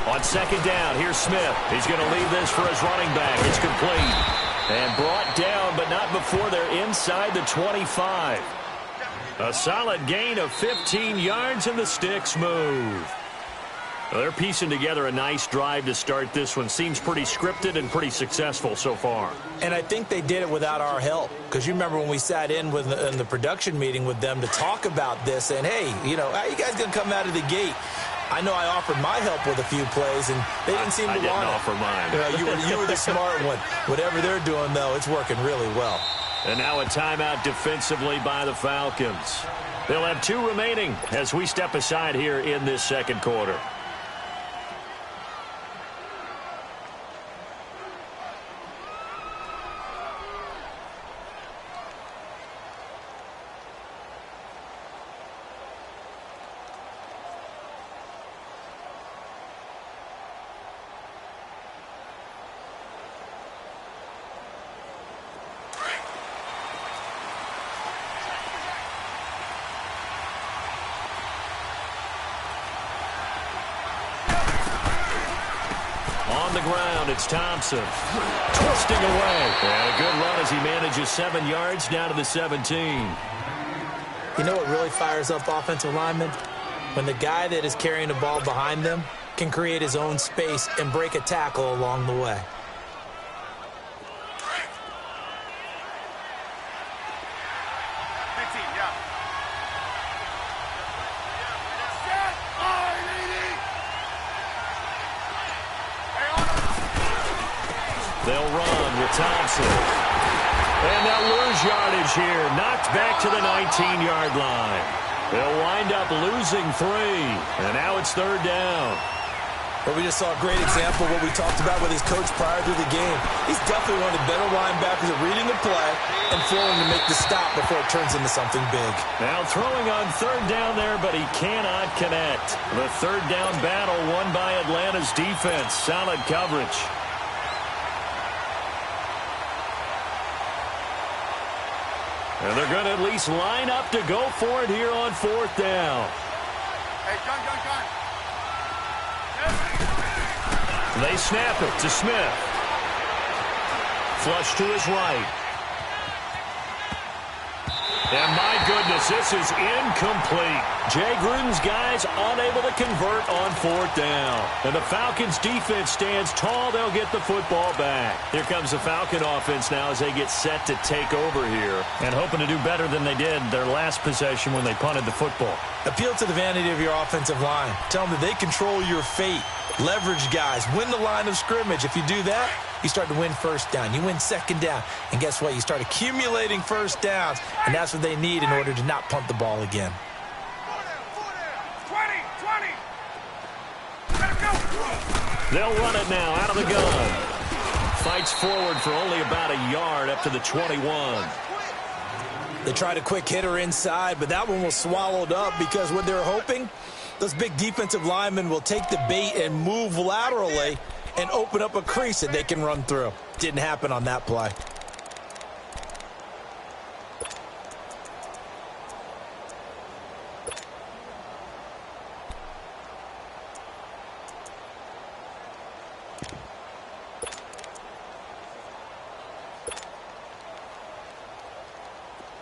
On second down, here's Smith. He's going to leave this for his running back. It's complete. And brought down, but not before they're inside the 25. A solid gain of 15 yards, and the sticks move. Well, they're piecing together a nice drive to start this one. Seems pretty scripted and pretty successful so far. And I think they did it without our help. Because you remember when we sat in the production meeting with them to talk about this, and, hey, you know, how you guys going to come out of the gate? I know I offered my help with a few plays, and they didn't seem to want it. I didn't offer mine. You were the smart one. Whatever they're doing, though, it's working really well. And now a timeout defensively by the Falcons. They'll have 2 remaining as we step aside here in this second quarter. On the ground, it's Thompson. Twisting away. And a good run as he manages 7 yards down to the 17. You know what really fires up offensive linemen? When the guy that is carrying the ball behind them can create his own space and break a tackle along the way. They'll run with Thompson. And they'll lose yardage here. Knocked back to the 19-yard line. They'll wind up losing 3. And now it's 3rd down. But we just saw a great example of what we talked about with his coach prior to the game. He's definitely one of the better linebackers at reading the play and flowing to make the stop before it turns into something big. Now throwing on 3rd down there, but he cannot connect. The 3rd down battle won by Atlanta's defense. Solid coverage. And they're going to at least line up to go for it here on 4th down. Hey, gun. They snap it to Smith. Flush to his right. And my goodness, this is incomplete. Jay Gruden's guys unable to convert on 4th down. And the Falcons defense stands tall. They'll get the football back. Here comes the Falcon offense now as they get set to take over here. And hoping to do better than they did their last possession when they punted the football. Appeal to the vanity of your offensive line. Tell them that they control your fate. Leverage guys. Win the line of scrimmage. If you do that, you start to win 1st down. You win 2nd down. And guess what? You start accumulating 1st downs. And that's what they need in order to not punt the ball again. 20. Let him go. They'll run it now out of the gun. Fights forward for only about a yard up to the 21. They tried a quick hitter inside, but that one was swallowed up because what they're hoping, those big defensive linemen will take the bait and move laterally and open up a crease that they can run through. Didn't happen on that play.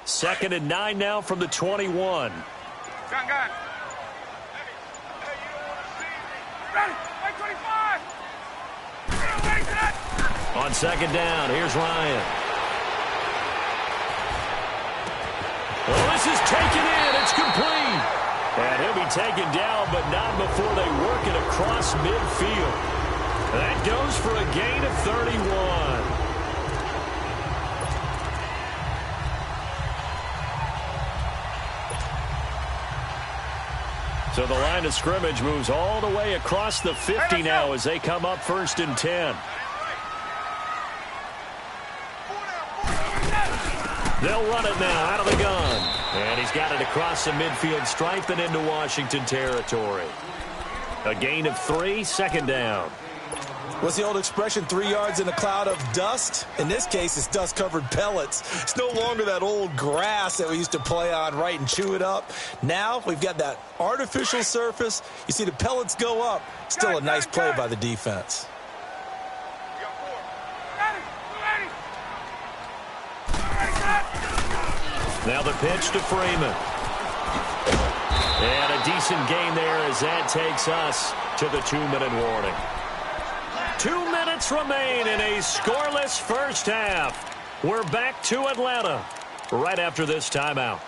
Second and 9 now from the 21. Gun. Ready, 25. On second down, here's Ryan. Well, this is taken in. It's complete. And he'll be taken down, but not before they work it across midfield. That goes for a gain of 31. So the line of scrimmage moves all the way across the 50 now as they come up 1st and 10. They'll run it now out of the gun. And he's got it across the midfield stripe and into Washington territory. A gain of 3, second down. What's the old expression, 3 yards in a cloud of dust? In this case, it's dust-covered pellets. It's no longer that old grass that we used to play on, right, and chew it up. Now we've got that artificial surface. You see the pellets go up. Still a nice play by the defense. Now the pitch to Freeman. And a decent gain there as that takes us to the 2-minute warning. 2 minutes remain in a scoreless first half. We're back to Atlanta right after this timeout.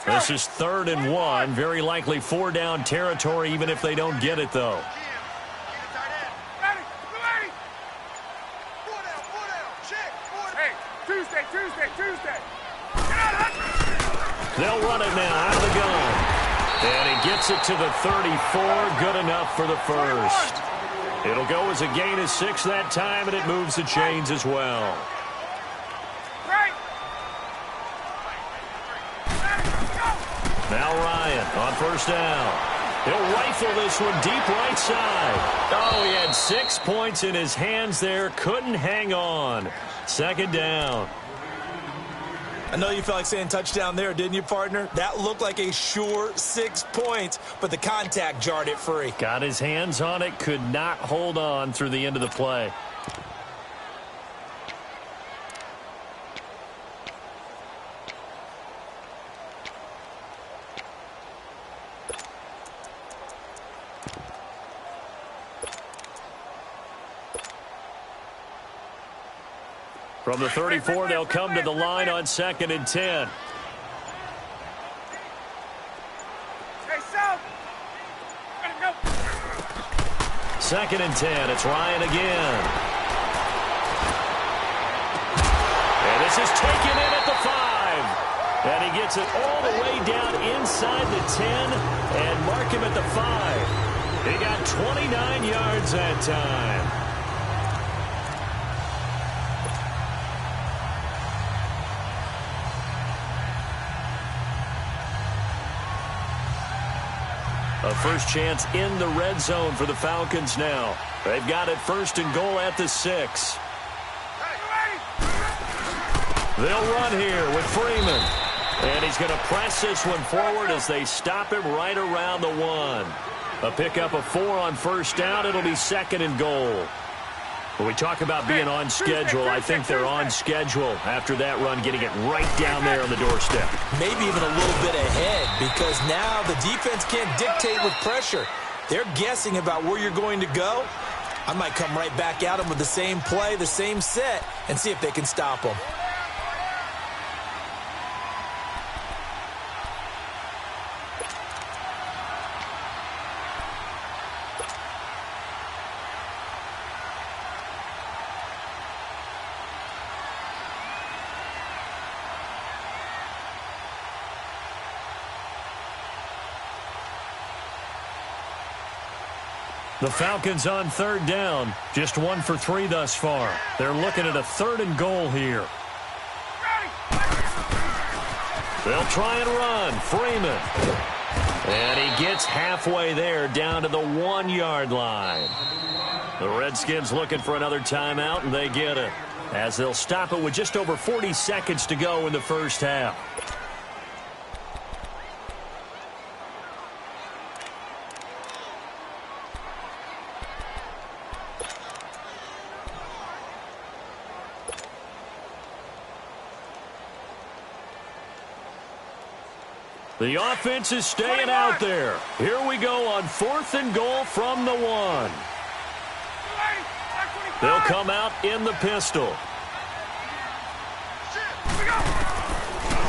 This is 3rd and 1. Very likely 4-down territory, even if they don't get it, though. Hey, Tuesday. They'll run it now out of the gun. And he gets it to the 34. Good enough for the first. It'll go as a gain of 6 that time, and it moves the chains as well. Now Ryan on 1st down. He'll rifle this one deep right side. Oh, he had 6 points in his hands there. Couldn't hang on. 2nd down. I know you felt like saying touchdown there, didn't you, partner? That looked like a sure 6 points, but the contact jarred it free. Got his hands on it. Could not hold on through the end of the play. From the 34, they'll come to the line on 2nd and 10. Second and 10. It's Ryan again. And this is taken in at the 5. And he gets it all the way down inside the 10 and mark him at the 5. He got 29 yards that time. A first chance in the red zone for the Falcons now. They've got it 1st and goal at the 6. They'll run here with Freeman. And he's going to press this one forward as they stop him right around the 1. A pickup of 4 on 1st down. It'll be 2nd and goal. When we talk about being on schedule, I think they're on schedule after that run, getting it right down there on the doorstep. Maybe even a little bit ahead, because now the defense can't dictate with pressure. They're guessing about where you're going to go. I might come right back at them with the same play, the same set, and see if they can stop them. The Falcons on third down. Just 1 for 3 thus far. They're looking at a 3rd and goal here. They'll try and run. Freeman. And he gets halfway there down to the 1-yard line. The Redskins looking for another timeout, and they get it, as they'll stop it with just over 40 seconds to go in the first half. The offense is staying out there. Here we go on 4th and goal from the 1. They'll come out in the pistol.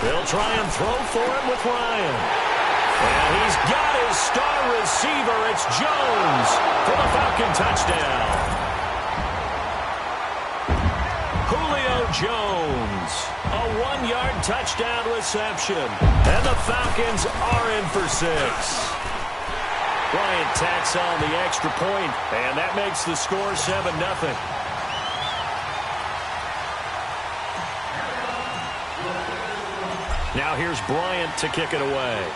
They'll try and throw for it with Ryan. And he's got his star receiver. It's Jones for the Falcon touchdown. Julio Jones, a 1-yard touchdown reception. And the Falcons are in for 6. Bryant tacks on the extra point, and that makes the score 7-0. Now here's Bryant to kick it away.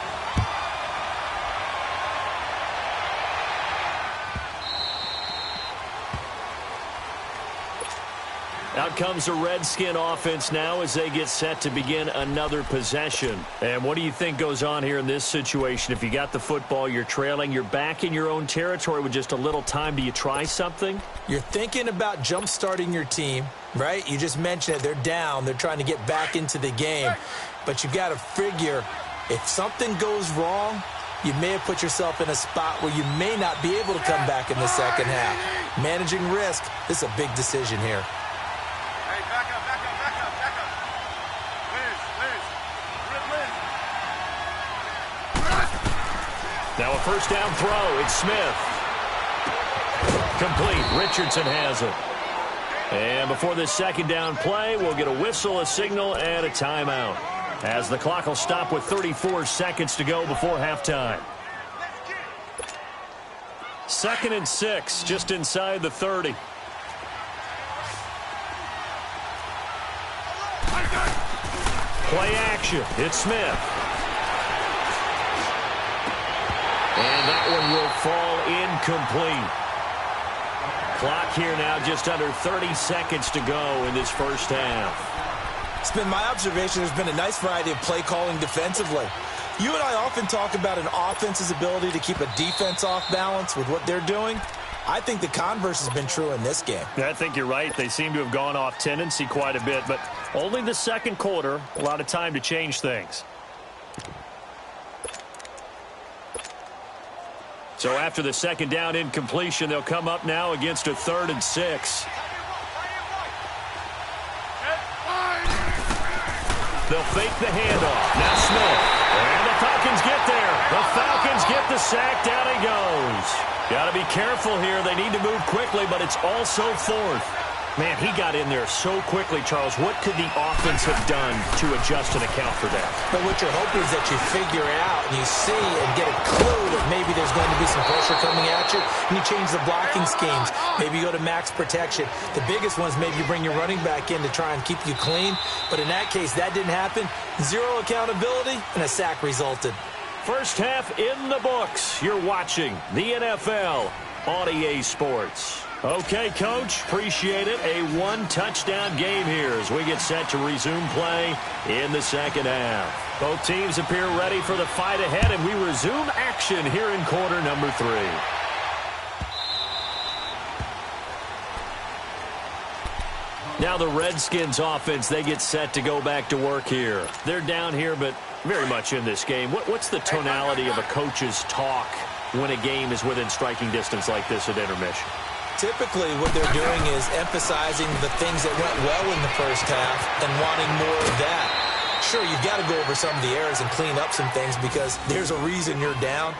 Out comes the Redskin offense now as they get set to begin another possession. And what do you think goes on here in this situation? If you got the football, you're trailing, you're back in your own territory with just a little time. Do you try something? You're thinking about jump-starting your team, right? You just mentioned it. They're down. They're trying to get back into the game. But you've got to figure if something goes wrong, you may have put yourself in a spot where you may not be able to come back in the second half. Managing risk, this is a big decision here. Now a first down throw. It's Smith. Complete. Richardson has it. And before this second down play, we'll get a whistle, a signal, and a timeout, as the clock will stop with 34 seconds to go before halftime. 2nd and 6, just inside the 30. Play action. It's Smith. And that one will fall incomplete. Clock here now just under 30 seconds to go in this first half. It's been my observation there's been a nice variety of play calling defensively. You and I often talk about an offense's ability to keep a defense off balance with what they're doing. I think the converse has been true in this game. Yeah, I think you're right. They seem to have gone off tendency quite a bit, but only the second quarter, a lot of time to change things. So after the second down incompletion, they'll come up now against a 3rd and 6. They'll fake the handoff. Now Smith. And the Falcons get there. The Falcons get the sack. Down he goes. Got to be careful here. They need to move quickly, but it's also 4th. Man, he got in there so quickly, Charles. What could the offense have done to adjust and account for that? But what you're hoping is that you figure out and you see and get a clue that maybe there's going to be some pressure coming at you, and you change the blocking schemes. Maybe you go to max protection. The biggest one is maybe you bring your running back in to try and keep you clean. But in that case, that didn't happen. Zero accountability, and a sack resulted. First half in the books. You're watching the NFL on EA Sports. Okay, Coach, appreciate it. A 1-touchdown game here as we get set to resume play in the second half. Both teams appear ready for the fight ahead, and we resume action here in quarter number 3. Now the Redskins offense, they get set to go back to work here. They're down here, but very much in this game. What's the tonality of a coach's talk when a game is within striking distance like this at intermission? Typically, what they're doing is emphasizing the things that went well in the first half and wanting more of that. Sure, you've got to go over some of the errors and clean up some things because there's a reason you're down.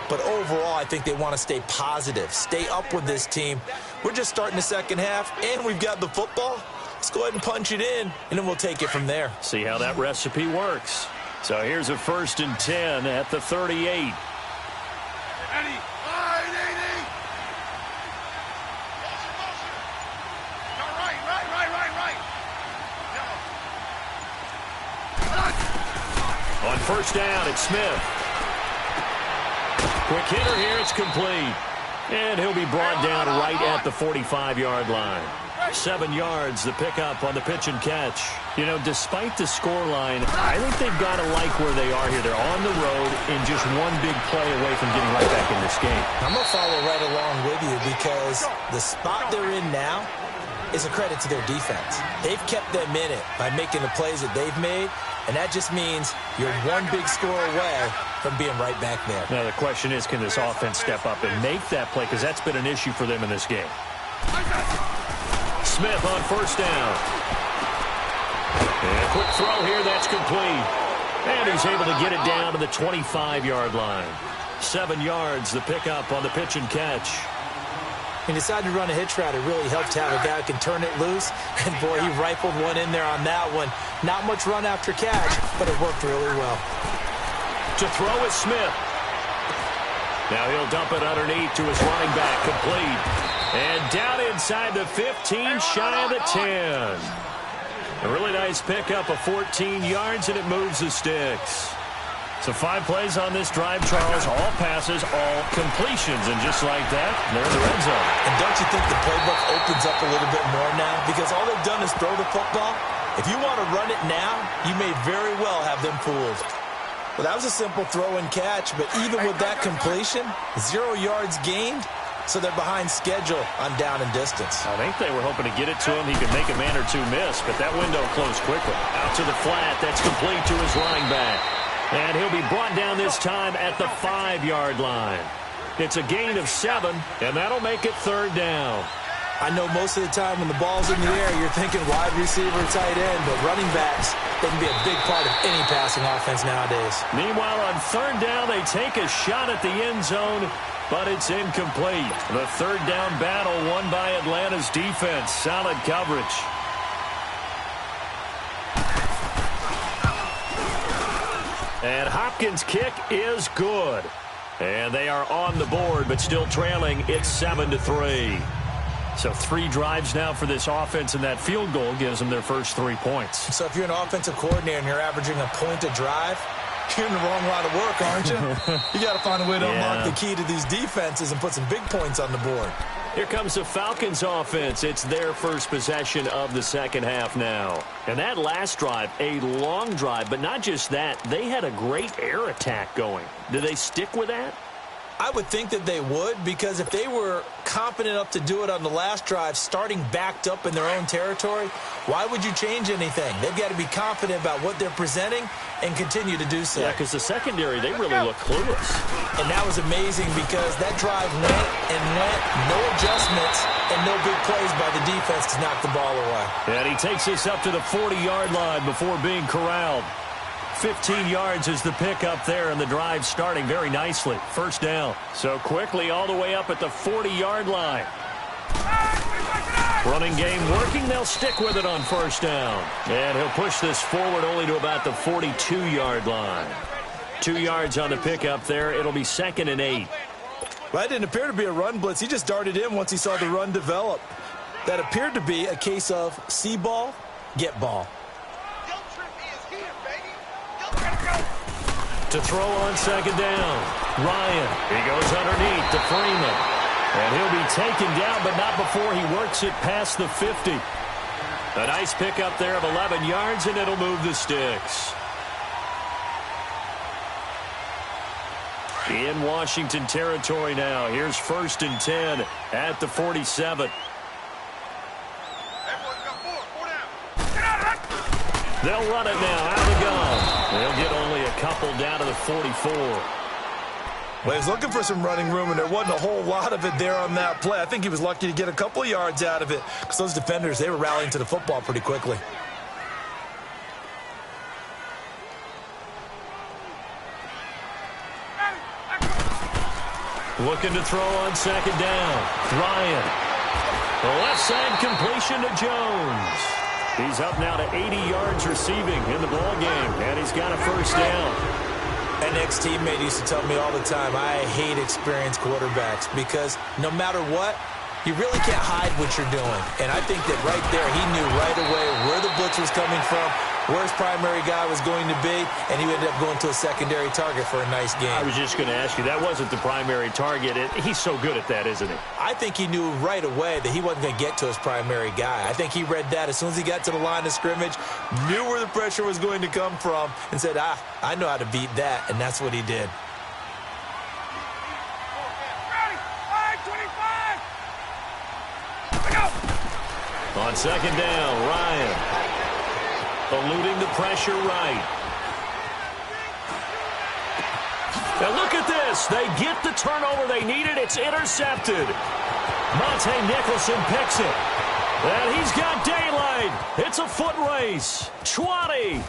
But overall, I think they want to stay positive, stay up with this team. We're just starting the second half, and we've got the football. Let's go ahead and punch it in, and then we'll take it from there. See how that recipe works. So here's a 1st and 10 at the 38. first down, it's Smith. Quick hitter here, it's complete. And he'll be brought down right at the 45-yard line. 7 yards, the pickup on the pitch and catch. You know, despite the scoreline, I think they've got to like where they are here. They're on the road and just one big play away from getting right back in this game. I'm going to follow right along with you because the spot they're in now is a credit to their defense. They've kept them in it by making the plays that they've made, and that just means you're one big score away from being right back there. Now, the question is, can this offense step up and make that play? Because that's been an issue for them in this game. Smith on first down. And a quick throw here, that's complete. And he's able to get it down to the 25-yard line. 7 yards, the pickup on the pitch and catch. He decided to run a hitch route. It really helped to have a guy who can turn it loose. And, boy, he rifled one in there on that one. Not much run after catch, but it worked really well. To throw is Smith. Now he'll dump it underneath to his running back, complete. And down inside the 15, shy of the 10. A really nice pickup of 14 yards, and it moves the sticks. So 5 plays on this drive, Charles. All passes, all completions. And just like that, they're in the red zone. And don't you think the playbook opens up a little bit more now? Because all they've done is throw the football. If you want to run it now, you may very well have them fooled. Well, that was a simple throw and catch, but even with that completion, 0 yards gained, so they're behind schedule on down and distance. I think they were hoping to get it to him. He could make a man or two miss, but that window closed quickly. Out to the flat, that's complete to his running back. And he'll be brought down this time at the 5-yard line. It's a gain of 7, and that'll make it 3rd down. I know most of the time when the ball's in the air, you're thinking wide receiver, tight end, but running backs, they can be a big part of any passing offense nowadays. Meanwhile, on 3rd down, they take a shot at the end zone, but it's incomplete. The 3rd down battle won by Atlanta's defense. Solid coverage. And Hopkins' kick is good. And they are on the board, but still trailing. It's 7-3. So 3 drives now for this offense, and that field goal gives them their first 3 points. So if you're an offensive coordinator and you're averaging a point a drive, you're in the wrong line of work, aren't you? You got to find a way to unlock the key to these defenses and put some big points on the board. Here comes the Falcons offense. It's their first possession of the second half now. And that last drive, a long drive, but not just that. They had a great air attack going. Do they stick with that? I would think that they would, because if they were confident enough to do it on the last drive, starting backed up in their own territory, why would you change anything? They've got to be confident about what they're presenting and continue to do so. Yeah, because the secondary, they really look clueless. And that was amazing because that drive went and went, no adjustments, and no big plays by the defense to knock the ball away. And he takes this up to the 40-yard line before being corralled. 15 yards is the pickup there, and the drive starting very nicely. First down. So quickly all the way up at the 40-yard line. Running game working. They'll stick with it on first down. And he'll push this forward only to about the 42-yard line. 2 yards on the pickup there. It'll be 2nd and 8. Well, that didn't appear to be a run blitz. He just darted in once he saw the run develop. That appeared to be a case of see ball, get ball. To throw on second down. Ryan. He goes underneath to Freeman. And he'll be taken down, but not before he works it past the 50. A nice pickup there of 11 yards, and it'll move the sticks. In Washington territory now. Here's 1st and 10 at the 47. They'll run it now out of the gun. They'll get only a couple down to the 44. Well, he was looking for some running room, and there wasn't a whole lot of it there on that play. I think he was lucky to get a couple yards out of it because those defenders, they were rallying to the football pretty quickly. Looking to throw on second down. Ryan. The left side completion to Jones. He's up now to 80 yards receiving in the ballgame, and he's got a first down. An ex-teammate used to tell me all the time, I hate experienced quarterbacks because no matter what, you really can't hide what you're doing. And I think that right there, he knew right away where the blitz blitz was coming from, where his primary guy was going to be, and he ended up going to a secondary target for a nice game. I was just going to ask you, that wasn't the primary target. He's so good at that, isn't he? I think he knew right away that he wasn't going to get to his primary guy. I think he read that as soon as he got to the line of scrimmage, knew where the pressure was going to come from, and said, I know how to beat that, and that's what he did. On second down, Ryan. Eluding the pressure right. Now look at this. They get the turnover they needed. It's intercepted. Monte Nicholson picks it. And he's got daylight. It's a foot race. 20.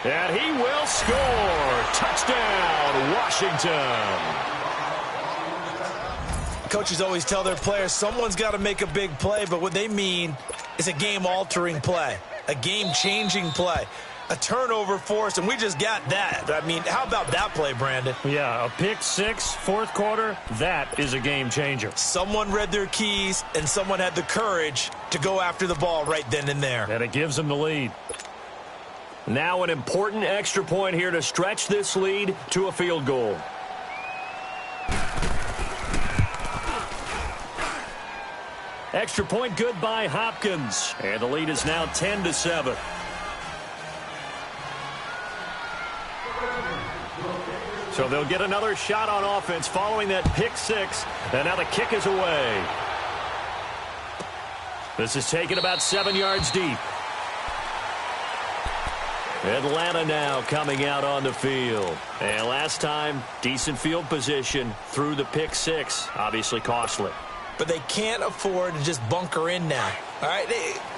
And he will score. Touchdown, Washington. Coaches always tell their players someone's got to make a big play, but what they mean is a game-altering play, a game-changing play, a turnover forced, and we just got that. I mean, how about that play, Brandon? Yeah, a pick six, fourth quarter, that is a game changer. Someone read their keys, and someone had the courage to go after the ball right then and there. And it gives them the lead. Now an important extra point here to stretch this lead to a field goal. Extra point good by Hopkins. And the lead is now 10-7. So they'll get another shot on offense following that pick six. And now the kick is away. This is taken about 7 yards deep. Atlanta now coming out on the field. And last time, decent field position through the pick six. Obviously costly. But they can't afford to just bunker in now. All right,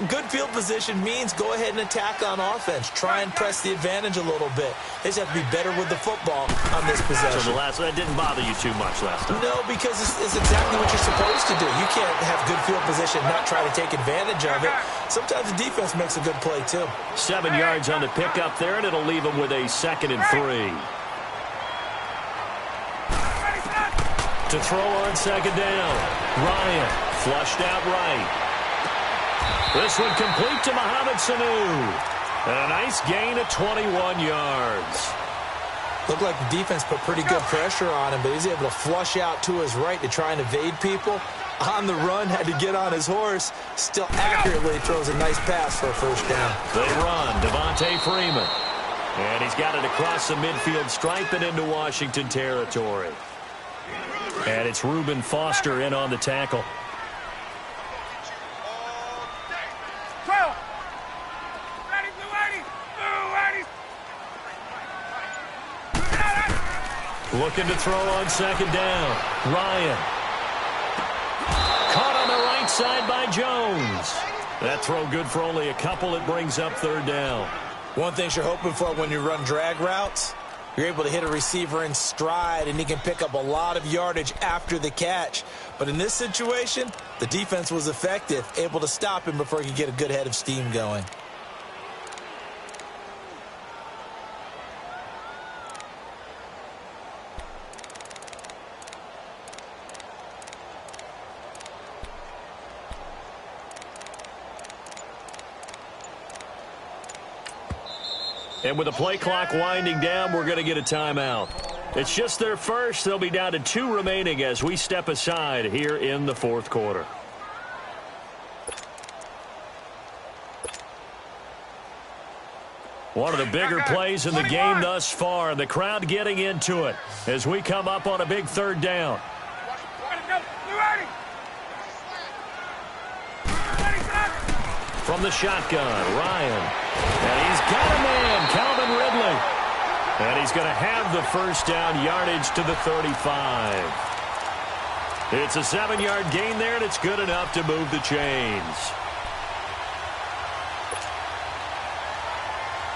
good field position means go ahead and attack on offense. Try and press the advantage a little bit. They just have to be better with the football on this possession. So that didn't bother you too much last time? No, because it's exactly what you're supposed to do. You can't have good field position and not try to take advantage of it. Sometimes the defense makes a good play, too. 7 yards on the pickup there, and it'll leave them with a 2nd and 3. To throw on second down. Ryan flushed out right. This one complete to Mohamed Sanu. And a nice gain of 21 yards. Looked like the defense put pretty good pressure on him, but he's able to flush out to his right to try and evade people. On the run, had to get on his horse. Still accurately throws a nice pass for a first down. They run. Devontae Freeman. And he's got it across the midfield stripe and into Washington territory. And it's Reuben Foster in on the tackle. Looking to throw on second down. Ryan. Caught on the right side by Jones. That throw good for only a couple. It brings up third down. One thing you're hoping for when you run drag routes, you're able to hit a receiver in stride, and he can pick up a lot of yardage after the catch. But in this situation, the defense was effective, able to stop him before he could get a good head of steam going. And with the play clock winding down, we're going to get a timeout. It's just their first. They'll be down to 2 remaining as we step aside here in the fourth quarter. One of the bigger plays in the game thus far. The crowd getting into it as we come up on a big third down. From the shotgun, Ryan. And he's got a man, Calvin Ridley. And he's going to have the first down, yardage to the 35. It's a 7-yard gain there, and it's good enough to move the chains.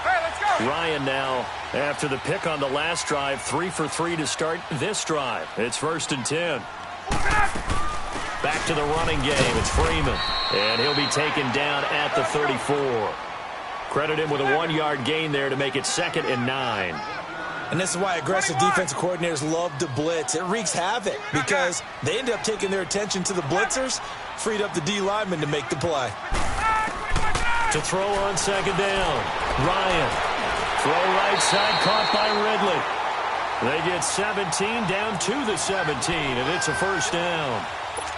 Hey, let's go. Ryan now, after the pick on the last drive, 3 for 3 to start this drive. It's 1st and 10. Back to the running game. It's Freeman. And he'll be taken down at the 34. Credit him with a 1-yard gain there to make it 2nd and 9. And this is why aggressive defensive coordinators love to blitz. It wreaks havoc because they end up taking their attention to the blitzers, freed up the D lineman to make the play. To throw on second down. Ryan. Throw right side, caught by Ridley. They get 17 down to the 17, and it's a first down.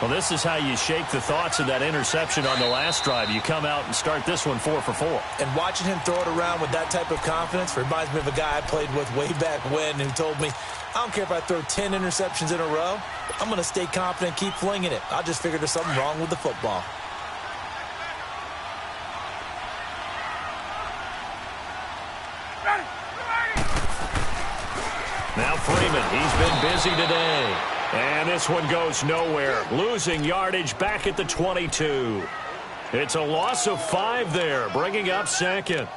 Well, this is how you shake the thoughts of that interception on the last drive. You come out and start this one 4 for 4. And watching him throw it around with that type of confidence reminds me of a guy I played with way back when who told me, I don't care if I throw 10 interceptions in a row. I'm going to stay confident, keep flinging it. I just figured there's something wrong with the football. Now Freeman, he's been busy today. And this one goes nowhere. Losing yardage back at the 22. It's a loss of 5 there, bringing up second.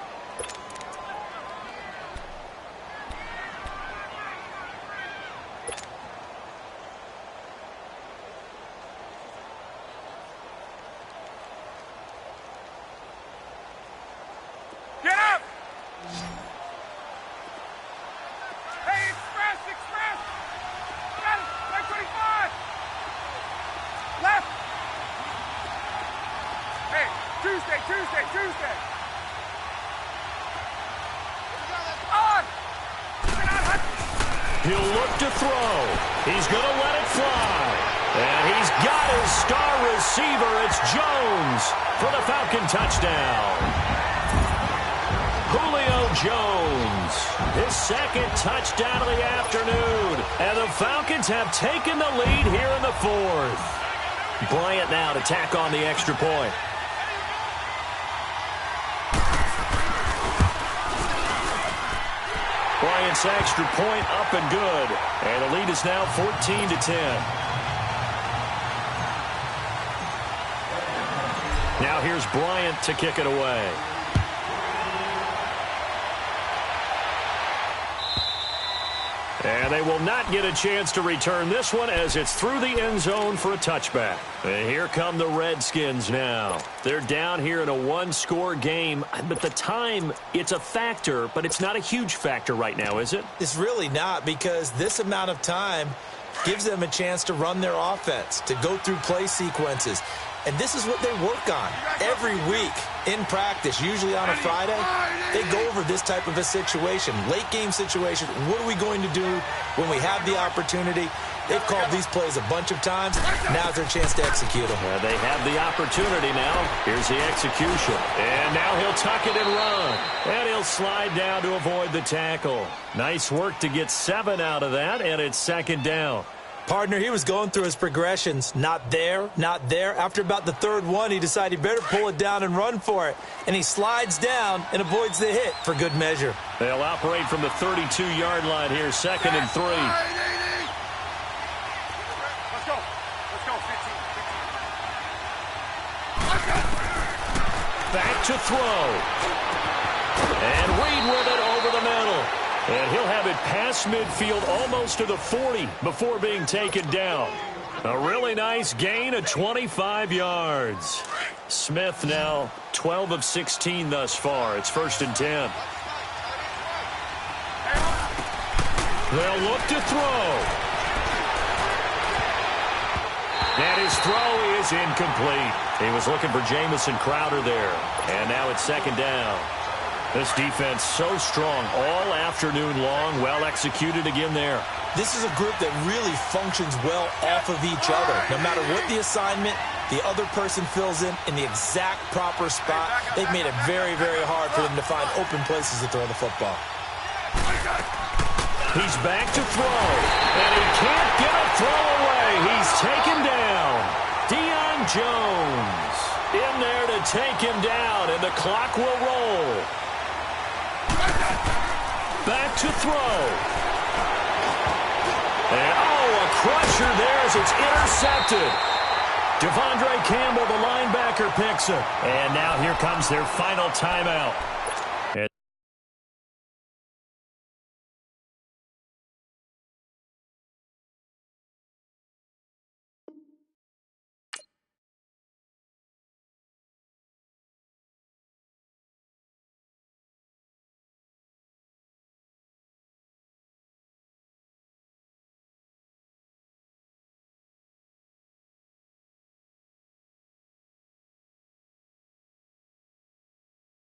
Tuesday. He'll look to throw. He's going to let it fly. And he's got his star receiver. It's Jones for the Falcon touchdown. Julio Jones, his second touchdown of the afternoon. And the Falcons have taken the lead here in the fourth. Bryant now to tack on the extra point. Bryant's extra point up and good. And the lead is now 14-10. Now here's Bryant to kick it away. And they will not get a chance to return this one as it's through the end zone for a touchback. And here come the Redskins now. They're down here in a one-score game, but the time, it's a factor, but it's not a huge factor right now, is it? It's really not, because this amount of time gives them a chance to run their offense, to go through play sequences. And this is what they work on every week in practice, usually on a Friday. They go over this type of a situation, late game situation. What are we going to do when we have the opportunity? They've called these plays a bunch of times. Now's their chance to execute them. They have the opportunity now. Here's the execution. And now he'll tuck it and run. And he'll slide down to avoid the tackle. Nice work to get 7 out of that, and it's second down. Partner, he was going through his progressions. Not there, not there. After about the third one, he decided he better pull it down and run for it. And he slides down and avoids the hit for good measure. They'll operate from the 32-yard line here, 2nd and 3. Let's go. 15. Back to throw. And Reed with it over the middle. And he'll have it past midfield almost to the 40 before being taken down. A really nice gain of 25 yards. Smith now 12 of 16 thus far. It's 1st and 10. They'll look to throw. And his throw is incomplete. He was looking for Jamison Crowder there. And now it's 2nd down. This defense so strong all afternoon long, well executed again there. This is a group that really functions well off of each other. No matter what the assignment, the other person fills in the exact proper spot. They've made it very, very hard for them to find open places to throw the football. He's back to throw, and he can't get a throw away. He's taken down. Deion Jones in there to take him down, and the clock will roll. Back to throw. And, a crusher there as it's intercepted. Devondre Campbell, the linebacker, picks it. And now here comes their final timeout.